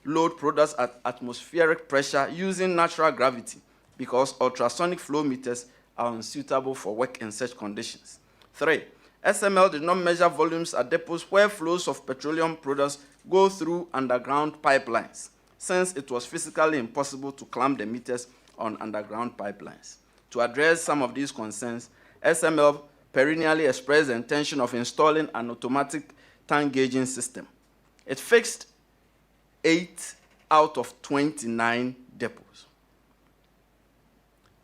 load products at atmospheric pressure using natural gravity because ultrasonic flow meters are unsuitable for work in such conditions. 3. SML did not measure volumes at depots where flows of petroleum products go through underground pipelines, since it was physically impossible to clamp the meters on underground pipelines. To address some of these concerns, SML perennially expressed the intention of installing an automatic tank gauging system. It fixed 8 out of 29 depots.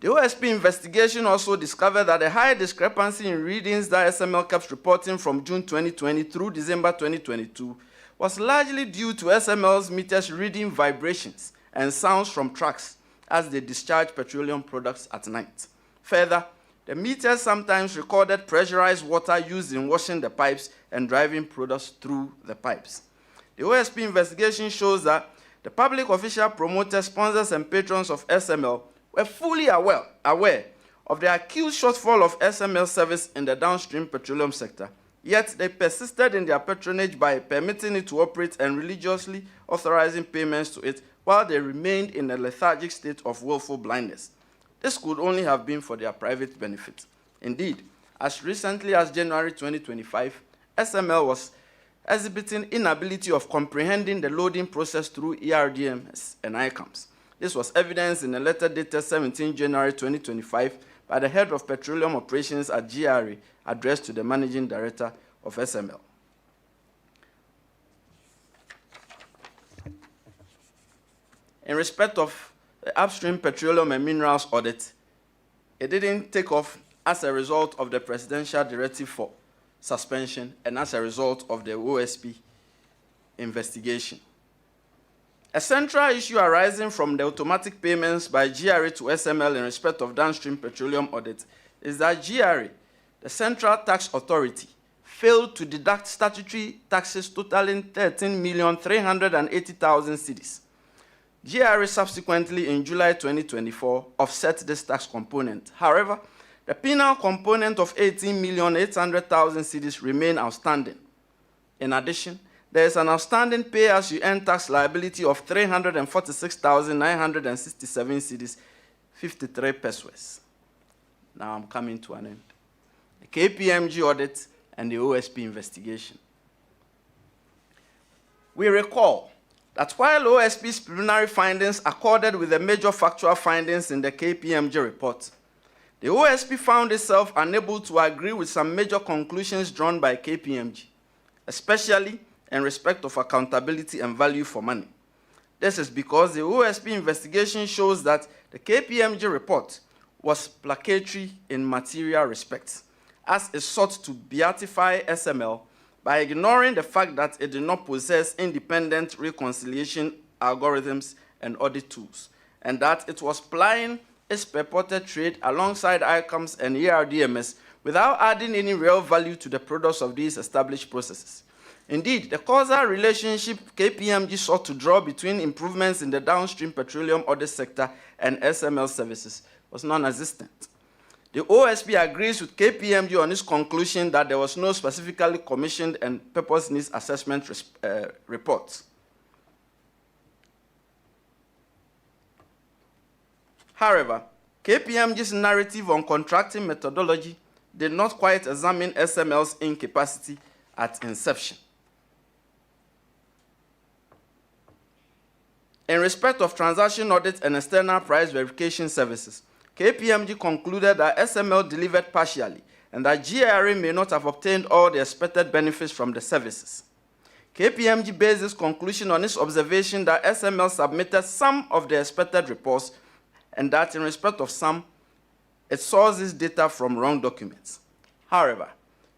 The OSP investigation also discovered that a high discrepancy in readings that SML kept reporting from June 2020 through December 2022 was largely due to SML's meters reading vibrations and sounds from trucks as they discharge petroleum products at night. Further, the meters sometimes recorded pressurized water used in washing the pipes and driving products through the pipes. The OSP investigation shows that the public official promoters, sponsors, and patrons of SML were fully aware of the acute shortfall of SML service in the downstream petroleum sector, yet they persisted in their patronage by permitting it to operate and religiously authorizing payments to it while they remained in a lethargic state of willful blindness. This could only have been for their private benefit. Indeed, as recently as January 2025, SML was exhibiting inability of comprehending the loading process through ERDMs and ICAMs. This was evidenced in a letter dated 17 January 2025 by the head of petroleum operations at GRA addressed to the managing director of SML. In respect of the upstream petroleum and minerals audit, it didn't take off as a result of the presidential directive for suspension and as a result of the OSP investigation. A central issue arising from the automatic payments by GRA to SML in respect of downstream petroleum audit is that GRA, the Central Tax Authority, failed to deduct statutory taxes totaling 13,380,000 cedis. GRA subsequently, in July 2024, offset this tax component. However, the penal component of 18,800,000 cedis remain outstanding. In addition, there is an outstanding pay-as-you-earn tax liability of 346,967 cedis, 53 pesos. Now I'm coming to an end. The KPMG audit and the OSP investigation. We recall that while OSP's preliminary findings accorded with the major factual findings in the KPMG report, the OSP found itself unable to agree with some major conclusions drawn by KPMG, especially in respect of accountability and value for money. This is because the OSP investigation shows that the KPMG report was placatory in material respects, as it sought to beatify SML by ignoring the fact that it did not possess independent reconciliation algorithms and audit tools, and that it was plying its purported trade alongside ICAMs and ERDMS without adding any real value to the products of these established processes. Indeed, the causal relationship KPMG sought to draw between improvements in the downstream petroleum audit sector and SML services was non-existent. The OSP agrees with KPMG on its conclusion that there was no specifically commissioned and purpose needs assessment report. However, KPMG's narrative on contracting methodology did not quite examine SML's incapacity at inception. In respect of transaction audit and external price verification services, KPMG concluded that SML delivered partially and that GRA may not have obtained all the expected benefits from the services. KPMG based this conclusion on its observation that SML submitted some of the expected reports and that in respect of some, it sources data from wrong documents. However,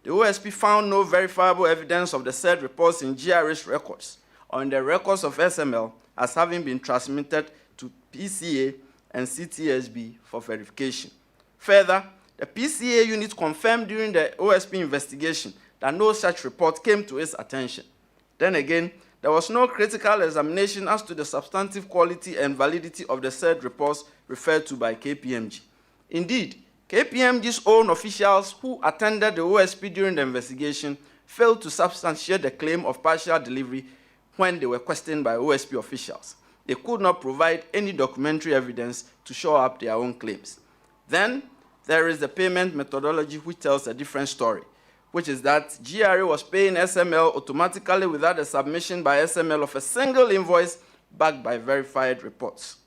the OSP found no verifiable evidence of the said reports in GRA's records or in the records of SML as having been transmitted to PCA and CTSB for verification. Further, the PCA unit confirmed during the OSP investigation that no such report came to its attention. Then again, there was no critical examination as to the substantive quality and validity of the said reports referred to by KPMG. Indeed, KPMG's own officials who attended the OSP during the investigation failed to substantiate the claim of partial delivery when they were questioned by OSP officials. They could not provide any documentary evidence to show up their own claims. Then there is the payment methodology, which tells a different story, which is that GRA was paying SML automatically without the submission by SML of a single invoice backed by verified reports.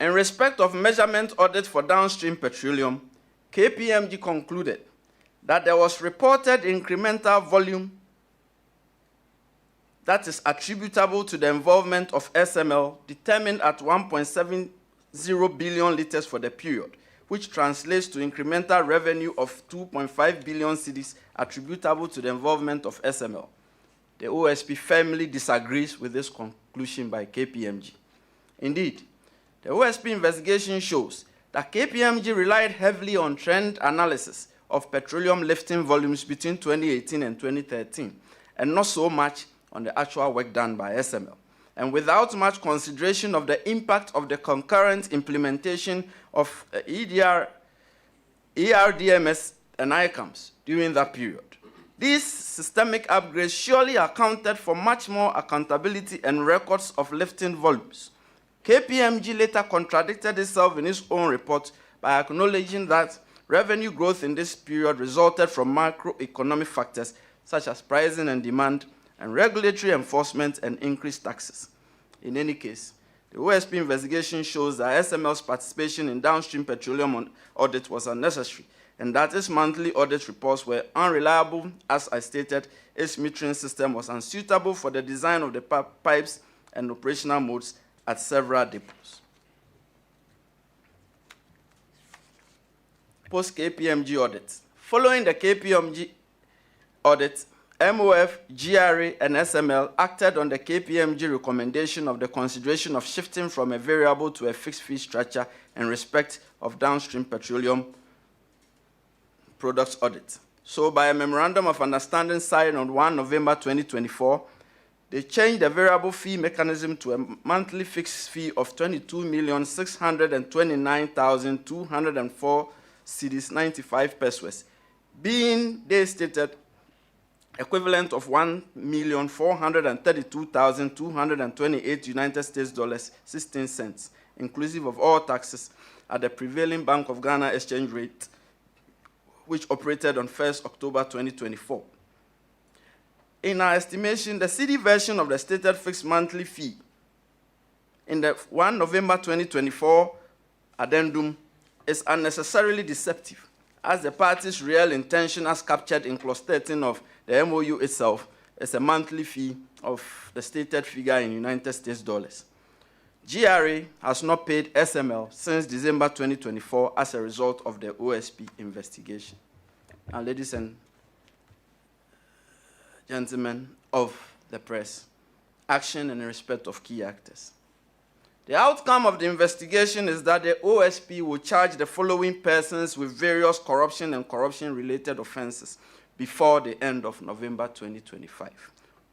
In respect of measurement audit for downstream petroleum, KPMG concluded that there was reported incremental volume that is attributable to the involvement of SML determined at 1.70 billion liters for the period, which translates to incremental revenue of 2.5 billion cedis attributable to the involvement of SML. The OSP firmly disagrees with this conclusion by KPMG. Indeed, the OSP investigation shows that KPMG relied heavily on trend analysis of petroleum lifting volumes between 2018 and 2013, and not so much on the actual work done by SML, and without much consideration of the impact of the concurrent implementation of ERDMS and ICAMS during that period. These systemic upgrades surely accounted for much more accountability and records of lifting volumes. KPMG later contradicted itself in its own report by acknowledging that revenue growth in this period resulted from macroeconomic factors such as pricing and demand, and regulatory enforcement and increased taxes. In any case, the OSP investigation shows that SML's participation in downstream petroleum audit was unnecessary, and that its monthly audit reports were unreliable. As I stated, its metering system was unsuitable for the design of the pipes and operational modes at several depots. Post-KPMG audit. Following the KPMG audit, MOF, GRA, and SML acted on the KPMG recommendation of the consideration of shifting from a variable to a fixed fee structure in respect of downstream petroleum products audit. So by a memorandum of understanding signed on 1 November 2024, they changed the variable fee mechanism to a monthly fixed fee of 22,629,204 cedis 95 pesos, being, they stated, equivalent of 1,432,228 United States dollars 16 cents, inclusive of all taxes, at the prevailing Bank of Ghana exchange rate, which operated on 1st October 2024. In our estimation, the CD version of the stated fixed monthly fee in the 1 November 2024 addendum is unnecessarily deceptive, as the parties' real intention as captured in Clause 13 of the MOU itself is a monthly fee of the stated figure in United States dollars. GRA has not paid SML since December 2024 as a result of the OSP investigation. Now, ladies and gentlemen of the press, action in respect of key actors. The outcome of the investigation is that the OSP will charge the following persons with various corruption and corruption-related offenses before the end of November 2025.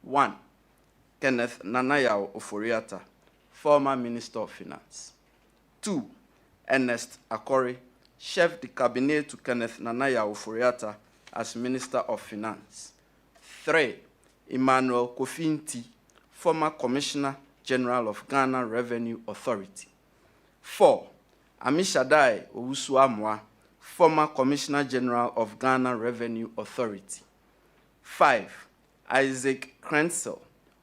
1. Kenneth Nanayao Oforiatta, former Minister of Finance. 2. Ernest Akori, Chef de Cabinet to Kenneth Nanayao Oforiatta as Minister of Finance. 3. Emmanuel Kofinti, former Commissioner General of Ghana Revenue Authority. 4. Amishadai Owusu-Amoah, former Commissioner General of Ghana Revenue Authority. 5. Isaac Krentzel,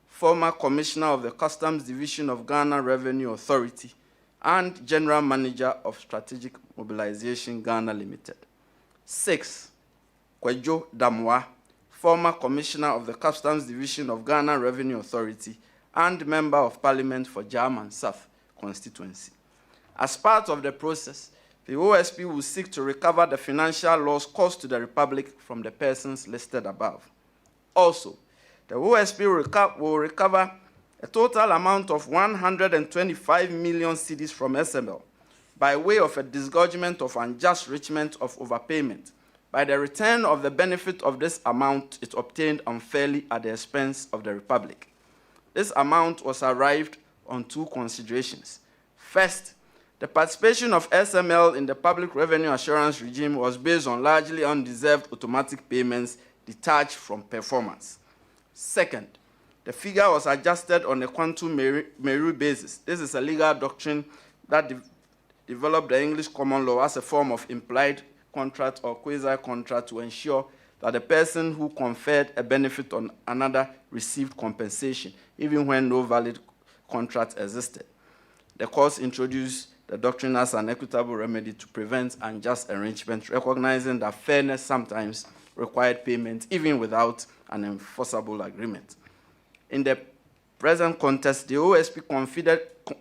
former Commissioner of the Customs Division of Ghana Revenue Authority and General Manager of Strategic Mobilization Ghana Limited. 6. Kwejo Damwa, former Commissioner of the Customs Division of Ghana Revenue Authority and Member of Parliament for German South constituency. As part of the process, the OSP will seek to recover the financial loss caused to the Republic from the persons listed above. Also, the OSP will recover a total amount of 125 million cedis from SML by way of a disgorgement of unjust enrichment of overpayment, by the return of the benefit of this amount it obtained unfairly at the expense of the Republic. This amount was arrived on two considerations. First, the participation of SML in the public revenue assurance regime was based on largely undeserved automatic payments detached from performance. Second, the figure was adjusted on a quantum meru basis. This is a legal doctrine that developed the English common law as a form of implied contract or quasi-contract to ensure that the person who conferred a benefit on another received compensation, even when no valid contract existed. The courts introduced the doctrine as an equitable remedy to prevent unjust enrichment, recognizing that fairness sometimes required payment even without an enforceable agreement. In the present context, the OSP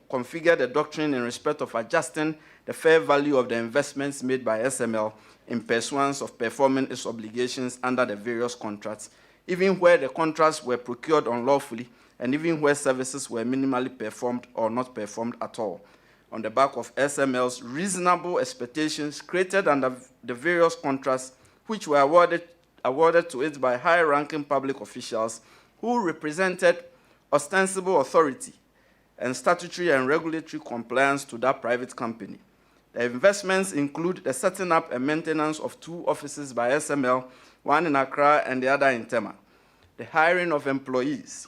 configured the doctrine in respect of adjusting the fair value of the investments made by SML in pursuance of performing its obligations under the various contracts, even where the contracts were procured unlawfully and even where services were minimally performed or not performed at all, on the back of SML's reasonable expectations created under the various contracts which were awarded to it by high-ranking public officials who represented ostensible authority and statutory and regulatory compliance to that private company. The investments include the setting up and maintenance of two offices by SML, one in Accra and the other in Tema, the hiring of employees,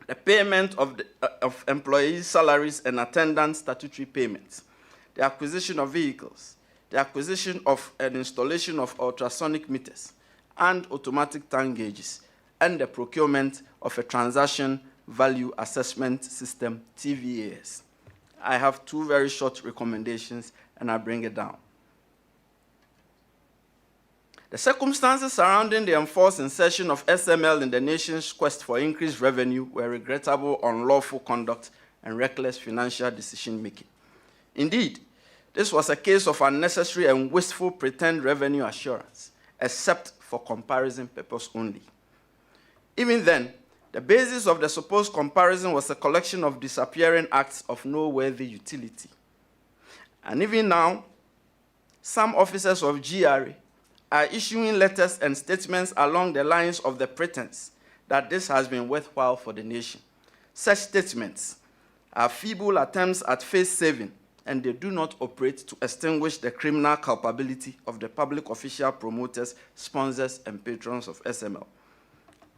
the payment of employees' salaries and attendant statutory payments, the acquisition of vehicles, the acquisition of and installation of ultrasonic meters and automatic tank gauges, and the procurement of a transaction value assessment system, TVAS. I have two very short recommendations, and I bring it down. The circumstances surrounding the enforced insertion of SML in the nation's quest for increased revenue were regrettable, unlawful conduct, and reckless financial decision-making. Indeed, this was a case of unnecessary and wasteful pretend revenue assurance, except for comparison purpose only. Even then, the basis of the supposed comparison was a collection of disappearing acts of no worthy utility. And even now, some officers of GRA are issuing letters and statements along the lines of the pretense that this has been worthwhile for the nation. Such statements are feeble attempts at face saving, and they do not operate to extinguish the criminal culpability of the public official promoters, sponsors, and patrons of SML.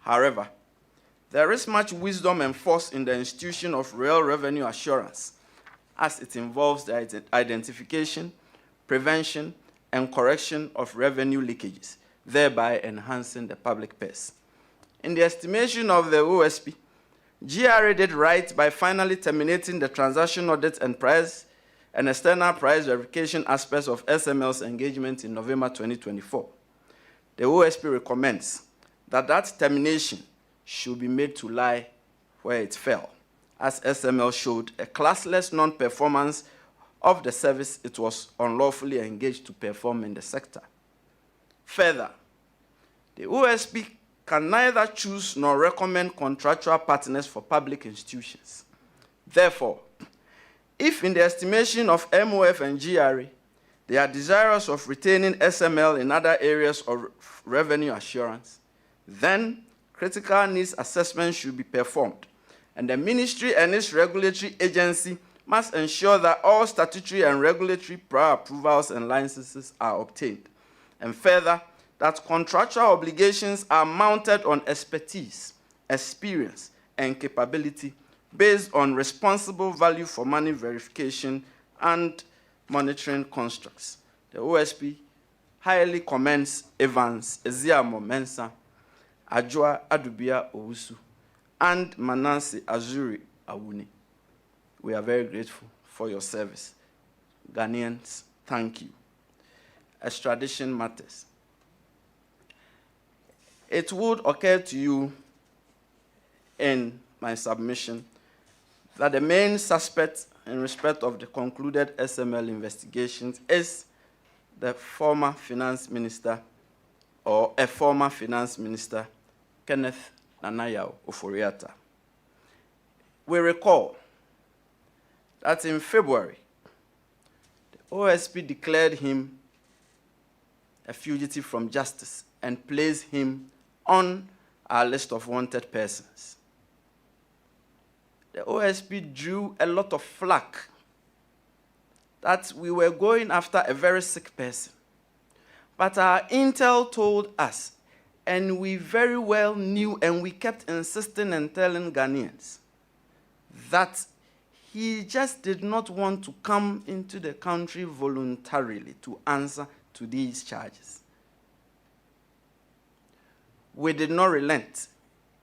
However, there is much wisdom and force in the institution of real revenue assurance, as it involves the identification, prevention, and correction of revenue leakages, thereby enhancing the public purse. In the estimation of the OSP, GRA did right by finally terminating the transaction audit and price and external price verification aspects of SML's engagement in November 2024. The OSP recommends that that termination should be made to lie where it fell, as SML showed a classless non-performance of the service it was unlawfully engaged to perform in the sector. Further, the OSP can neither choose nor recommend contractual partners for public institutions. Therefore, if in the estimation of MOF and GRA, they are desirous of retaining SML in other areas of revenue assurance, then critical needs assessment should be performed, and the ministry and its regulatory agency must ensure that all statutory and regulatory prior approvals and licenses are obtained, and further, that contractual obligations are mounted on expertise, experience, and capability based on responsible value for money verification and monitoring constructs. The OSP highly commends Evans Eziamo Mensah, Ajua Adubia Owusu, and Manase Azuri Awuni. We are very grateful for your service. Ghanaians, thank you. Extradition matters. It would occur to you in my submission that the main suspect in respect of the concluded SML investigations is the former finance minister, or a former finance minister, Kenneth Nanayao Oforiatta. We recall that in February, the OSP declared him a fugitive from justice and place him on our list of wanted persons. The OSP drew a lot of flack that we were going after a very sick person. But our intel told us, and we very well knew, and we kept insisting and telling Ghanaians, that he just did not want to come into the country voluntarily to answer to these charges. We did not relent,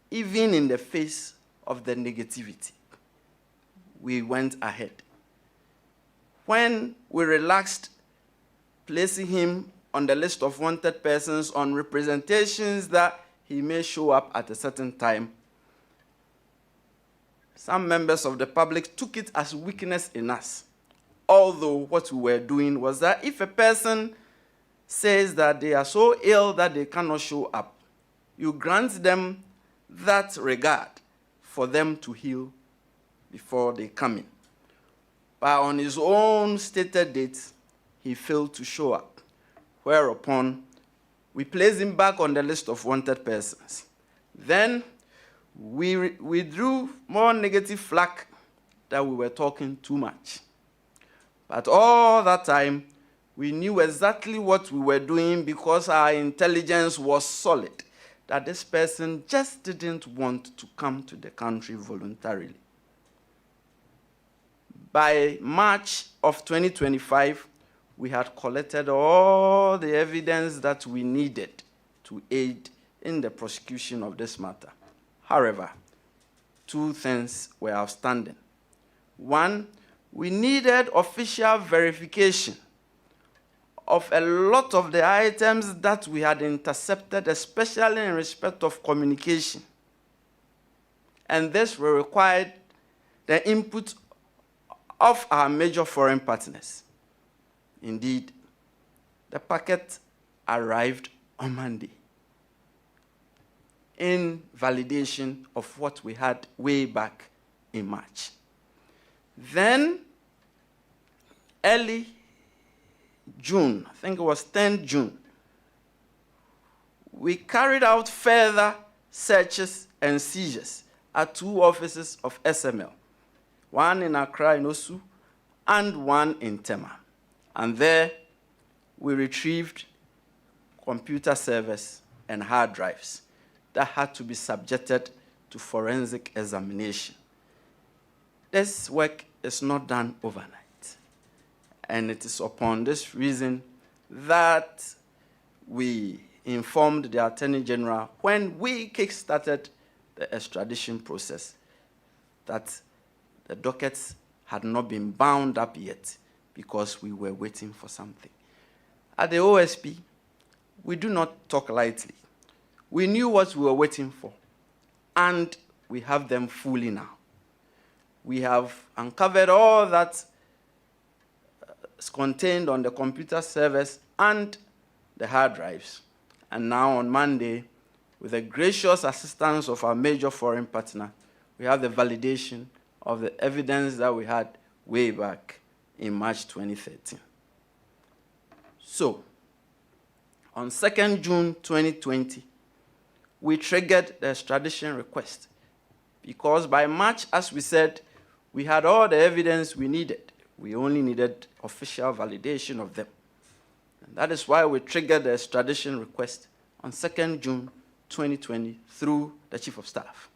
even in the face of the negativity. We went ahead. When we relaxed, placing him on the list of wanted persons on representations that he may show up at a certain time, some members of the public took it as weakness in us. Although what we were doing was that if a person says that they are so ill that they cannot show up, you grant them that regard for them to heal before they come in. But on his own stated date, he failed to show up, whereupon we placed him back on the list of wanted persons. Then we drew more negative flack that we were talking too much. But all that time, we knew exactly what we were doing because our intelligence was solid, that this person just didn't want to come to the country voluntarily. By March of 2025, we had collected all the evidence that we needed to aid in the prosecution of this matter. However, two things were outstanding. One, we needed official verification of a lot of the items that we had intercepted, especially in respect of communication. And this required the input of our major foreign partners. Indeed, the packet arrived on Monday in validation of what we had way back in March. Then, early June, I think it was 10 June, we carried out further searches and seizures at two offices of SML, one in Accra in Osu and one in Tema. And there we retrieved computer servers and hard drives that had to be subjected to forensic examination. This work is not done overnight. And it is upon this reason that we informed the Attorney General when we kick-started the extradition process that the dockets had not been bound up yet because we were waiting for something. At the OSP, we do not talk lightly. We knew what we were waiting for, and we have them fully now. We have uncovered all that is contained on the computer servers and the hard drives. And now on Monday, with the gracious assistance of our major foreign partner, we have the validation of the evidence that we had way back in March 2013. So, on 2nd June 2020, we triggered the extradition request because by March, as we said, we had all the evidence we needed. We only needed official validation of them. And that is why we triggered the extradition request on 2nd June 2020 through the Chief of Staff.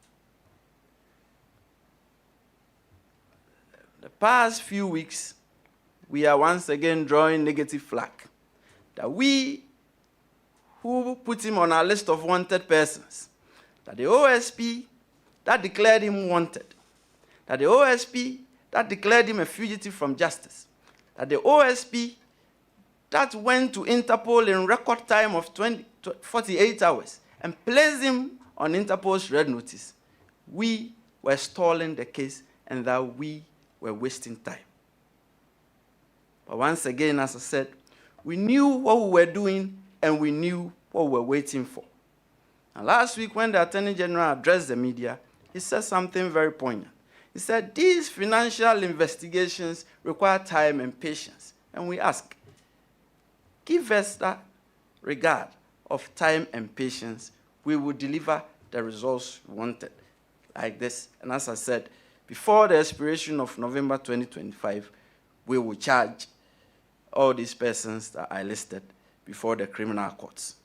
The past few weeks, we are once again drawing negative flack that we who put him on our list of wanted persons, that the OSP that declared him wanted, that the OSP that declared him a fugitive from justice, that the OSP that went to Interpol in record time of 48 hours and placed him on Interpol's red notice, we were stalling the case and that we were wasting time. But once again, as I said, we knew what we were doing and we knew what we were waiting for. And last week, when the Attorney General addressed the media, he said something very poignant. He said, these financial investigations require time and patience. And we ask, give us that regard of time and patience, we will deliver the results we wanted, like this. And as I said, before the expiration of November 2025, we will charge all these persons that I listed before the criminal courts.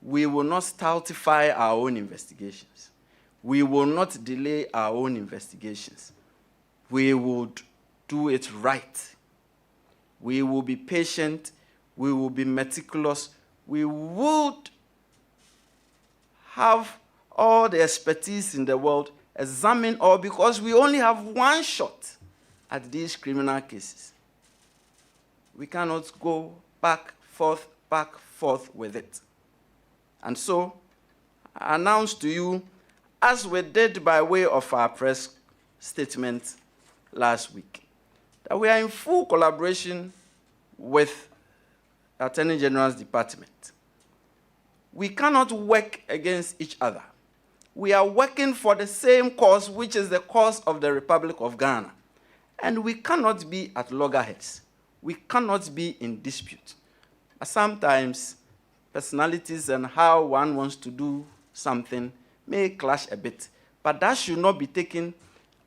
We will not stultify our own investigations. We will not delay our own investigations. We would do it right. We will be patient. We will be meticulous. We would have all the expertise in the world examine all, because we only have one shot at these criminal cases. We cannot go back, forth with it. And so, I announce to you, as we did by way of our press statement last week, that we are in full collaboration with the Attorney General's Department. We cannot work against each other. We are working for the same cause, which is the cause of the Republic of Ghana. And we cannot be at loggerheads. We cannot be in dispute. Sometimes, personalities and how one wants to do something may clash a bit, but that should not be taken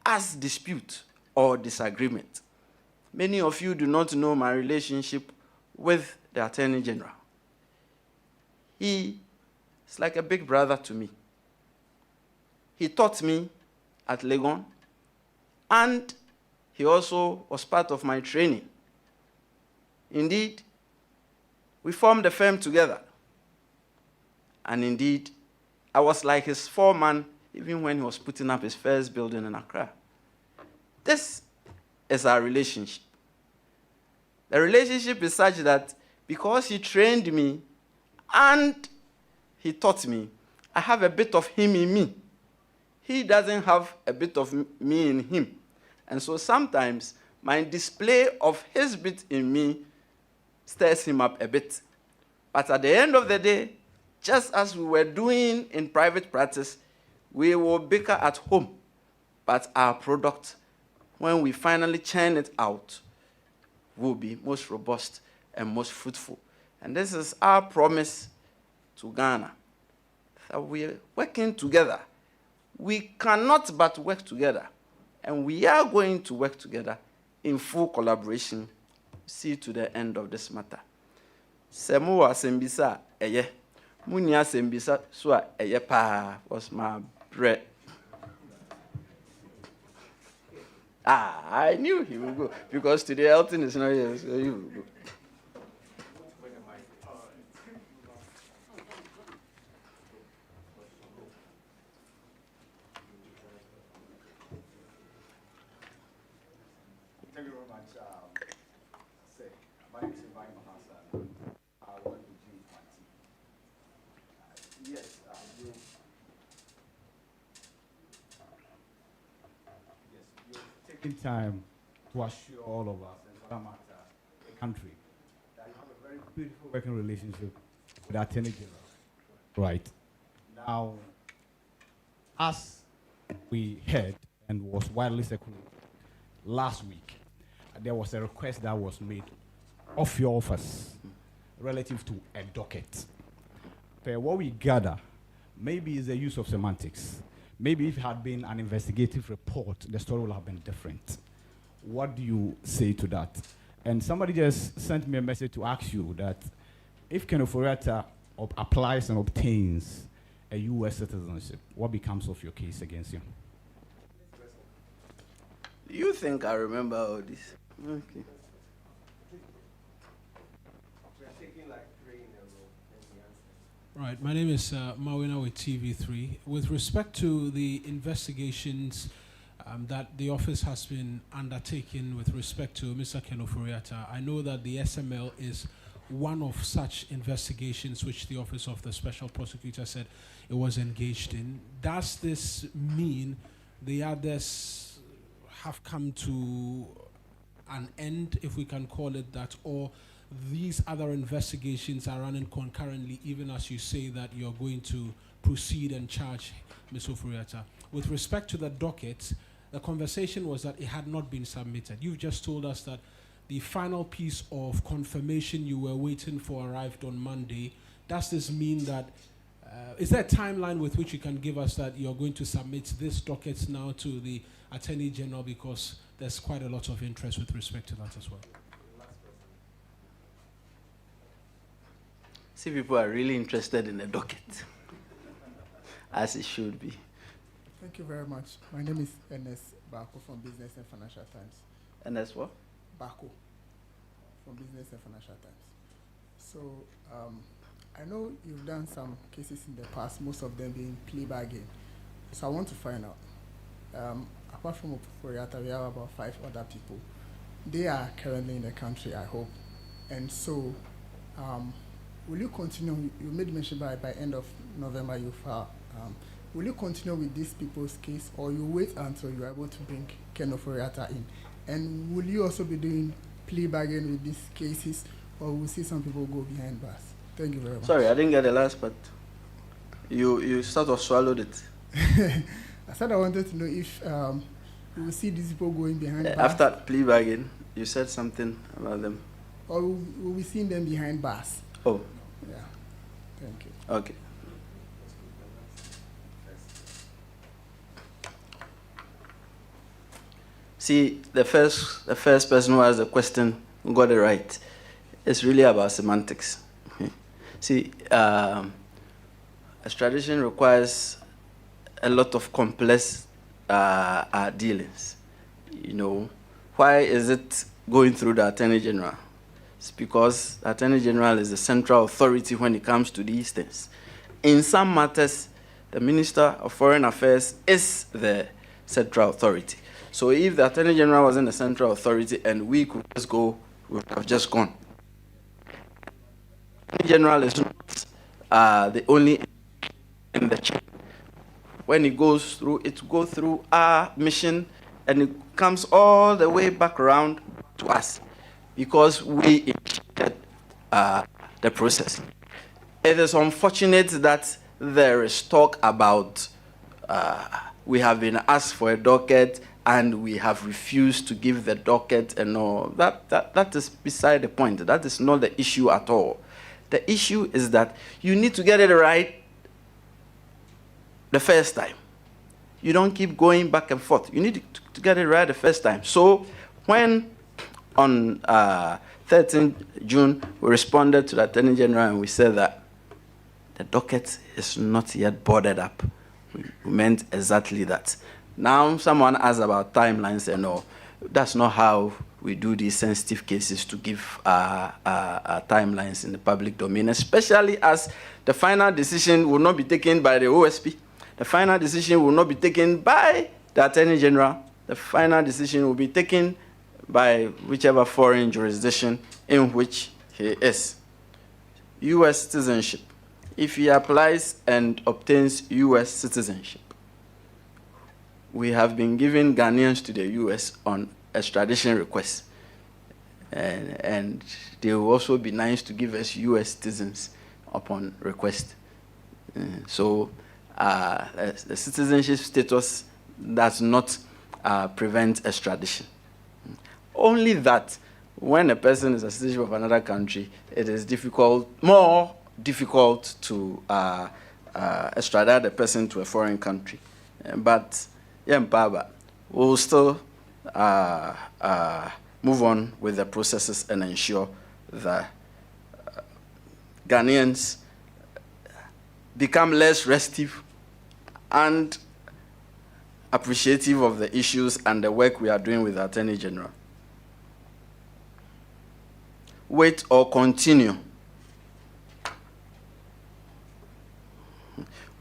as dispute or disagreement. Many of you do not know my relationship with the Attorney General. He is like a big brother to me. He taught me at Legon, and he also was part of my training. Indeed, we formed a firm together. And indeed, I was like his foreman even when he was putting up his first building in Accra. This is our relationship. The relationship is such that because he trained me and he taught me, I have a bit of him in me. He doesn't have a bit of me in him. And so sometimes my display of his bit in me stirs him up a bit. But at the end of the day, just as we were doing in private practice, we will bicker at home. But our product, when we finally churn it out, will be most robust and most fruitful. And this is our promise to Ghana, that we are working together. We cannot but work together. And we are going to work together in full collaboration, see to the end of this matter. Semu wa sembisa eye. Munia sembisa swa eye pa was my bread. I knew he would go, because today Elton is not here, so he will go. Thank you very much. My name is Ibrahim Hassan. I work with G20. Yes, you've taken time to assure all of us, and for that matter, the country, that you have a very beautiful working relationship with the Attorney General. Right. Now, as we heard and was widely circulated last week, there was a request that was made of your office relative to a docket. Per what we gather, maybe it's the use of semantics. Maybe if it had been an investigative report, the story would have been different. What do you say to that? And somebody just sent me a message to ask you that if Kenneth Ofori-Atta applies and obtains a U.S. citizenship, what becomes of your case against him? You think I remember all this? Okay. Right, my name is Mawina with TV3. With respect to the investigations that the office has been undertaking with respect to Mr. Ken Ofori-Atta, I know that the SML is one of such investigations which the Office of the Special Prosecutor said it was engaged in. Does this mean the others have come to an end, if we can call it that, or these other investigations are running concurrently, even as you say that you're going to proceed and charge Ms. Ofori-Atta? With respect to the docket, the conversation was that it had not been submitted. You've just told us that the final piece of confirmation you were waiting for arrived on Monday. Does this mean that, is there a timeline with which you can give us that you're going to submit this docket now to the Attorney General, because there's quite a lot of interest with respect to that as well? See, people are really interested in the docket, as it should be. Thank you very much. My name is Ernest Bako from Business and Financial Times. Ernest what? Bako from Business and Financial Times. So I know you've done some cases in the past, most of them being plea bargain. So I want to find out, apart from Oporiata, we have about 5 other people. They are currently in the country, I hope. And so will you continue? You made mention by end of November you file. Will you continue with these people's case, or you wait until you are able to bring Ken Oforiatta in? And will you also be doing plea bargain with these cases, or will see some people go behind bars? Thank you very much. Sorry, I didn't get the last part. You sort of swallowed it. I said I wanted to know if you will see these people going behind bars. After plea bargain, you said something about them. Or will we see them behind bars? Oh. Yeah. Thank you. Okay. See, the first person who asked the question who got it right. It's really about semantics. Okay. See, extradition requires a lot of complex dealings. You know, why is it going through the Attorney General? It's because the Attorney General is the central authority when it comes to these things. In some matters, the Minister of Foreign Affairs is the central authority. So if the Attorney General wasn't the central authority and we could just go, we would have just gone. The Attorney General is not the only in the chain. When it goes through, it goes through our mission and it comes all the way back around to us because we initiated the process. It is unfortunate that there is talk about we have been asked for a docket and we have refused to give the docket and all. That is beside the point. That is not the issue at all. The issue is that you need to get it right the first time. You don't keep going back and forth. You need to get it right the first time. So when on 13 June we responded to the Attorney General and we said that the docket is not yet boarded up, we meant exactly that. Now someone asked about timelines and all. That's not how we do these sensitive cases, to give timelines in the public domain, especially as the final decision will not be taken by the OSP. The final decision will not be taken by the Attorney General. The final decision will be taken by whichever foreign jurisdiction in which he is. U.S. citizenship. If he applies and obtains U.S. citizenship, we have been giving Ghanaians to the U.S. on extradition requests. And they will also be nice to give us U.S. citizens upon request. So the citizenship status does not prevent extradition. Only that when a person is a citizen of another country, it is more difficult to extradite the person to a foreign country. But we'll still move on with the processes and ensure that Ghanaians become less restive and appreciative of the issues and the work we are doing with the Attorney General. Wait or continue?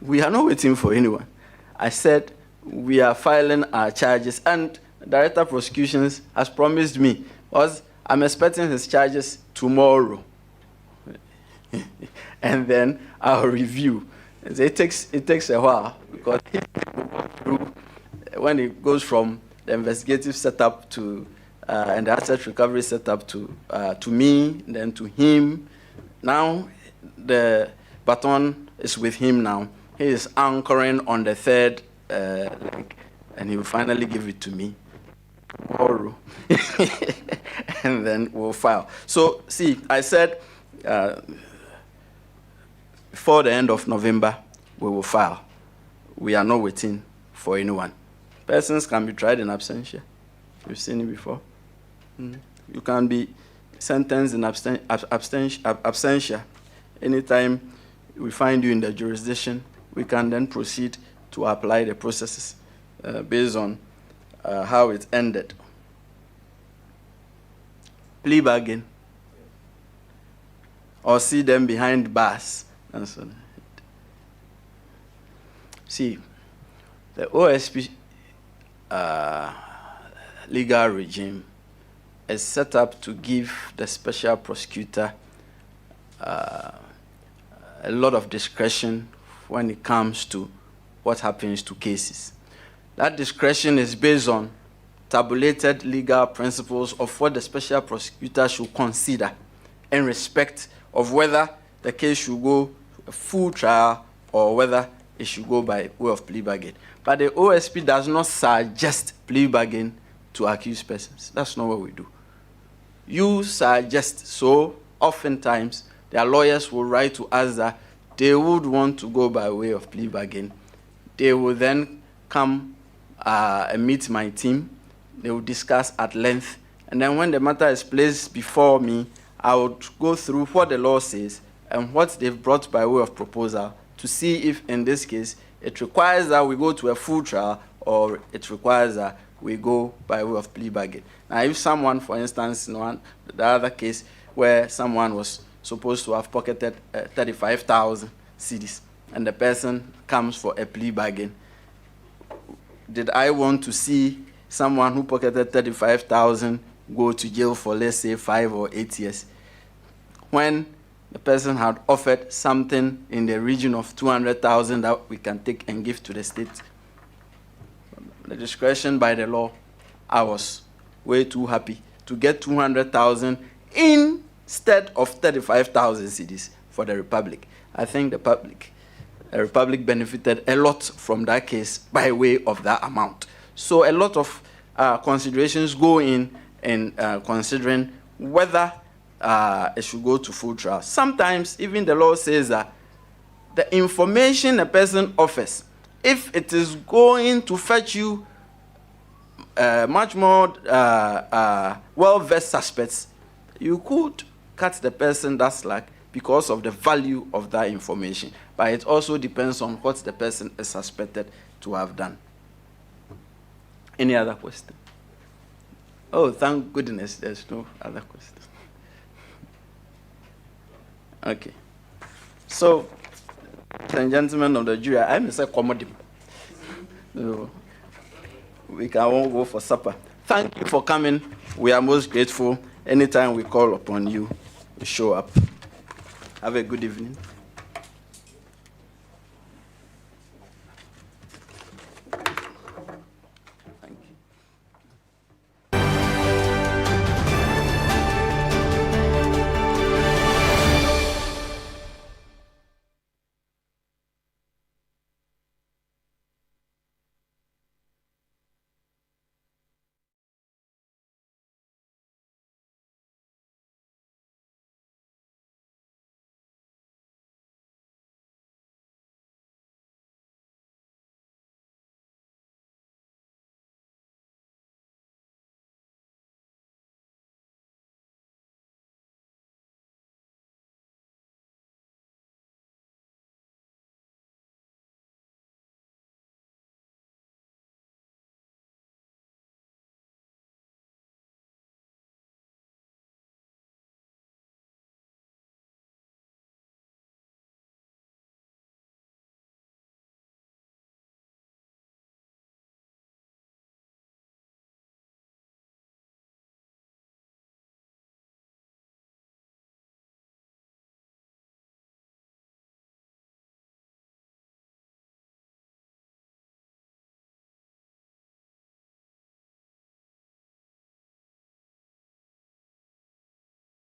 We are not waiting for anyone. I said we are filing our charges, and Director of Prosecutions has promised me, because I'm expecting his charges tomorrow. And then I'll review. It takes a while, because when it goes from the investigative setup to and the asset recovery setup to me, then to him. Now the baton is with him now. He is anchoring on the third link, and he will finally give it to me tomorrow. and then we'll file. So, see, I said before the end of November, we will file. We are not waiting for anyone. Persons can be tried in absentia. You've seen it before. You can be sentenced in absentia. Anytime we find you in the jurisdiction, we can then proceed to apply the processes based on how it ended. Plea bargain. Or see them behind bars. And so on. See, the OSP legal regime is set up to give the special prosecutor a lot of discretion when it comes to what happens to cases. That discretion is based on tabulated legal principles of what the special prosecutor should consider in respect of whether the case should go a full trial or whether it should go by way of plea bargain. But the OSP does not suggest plea bargain to accused persons. That's not what we do. You suggest, so oftentimes their lawyers will write to us that they would want to go by way of plea bargain. They will then come and meet my team. They will discuss at length. And then when the matter is placed before me, I would go through what the law says and what they've brought by way of proposal to see if, in this case, it requires that we go to a full trial or it requires that we go by way of plea bargain. Now, if someone, for instance, in the other case where someone was supposed to have pocketed 35,000 cedis and the person comes for a plea bargain, did I want to see someone who pocketed 35,000 go to jail for, let's say, 5 or 8 years, when the person had offered something in the region of 200,000 that we can take and give to the state? The discretion by the law, I was way too happy to get 200,000 instead of 35,000 cedis for the Republic. I think the Republic benefited a lot from that case by way of that amount. So a lot of considerations go in considering whether it should go to full trial. Sometimes even the law says that the information a person offers, if it is going to fetch you much more well-versed suspects, you could cut the person that slack because of the value of that information. But it also depends on what the person is suspected to have done. Any other question? Oh, thank goodness there's no other question. Okay. So, ladies and gentlemen of the jury, I'm Mr. Komodi. So, we can all go for supper. Thank you for coming. We are most grateful. Anytime we call upon you, you show up. Have a good evening.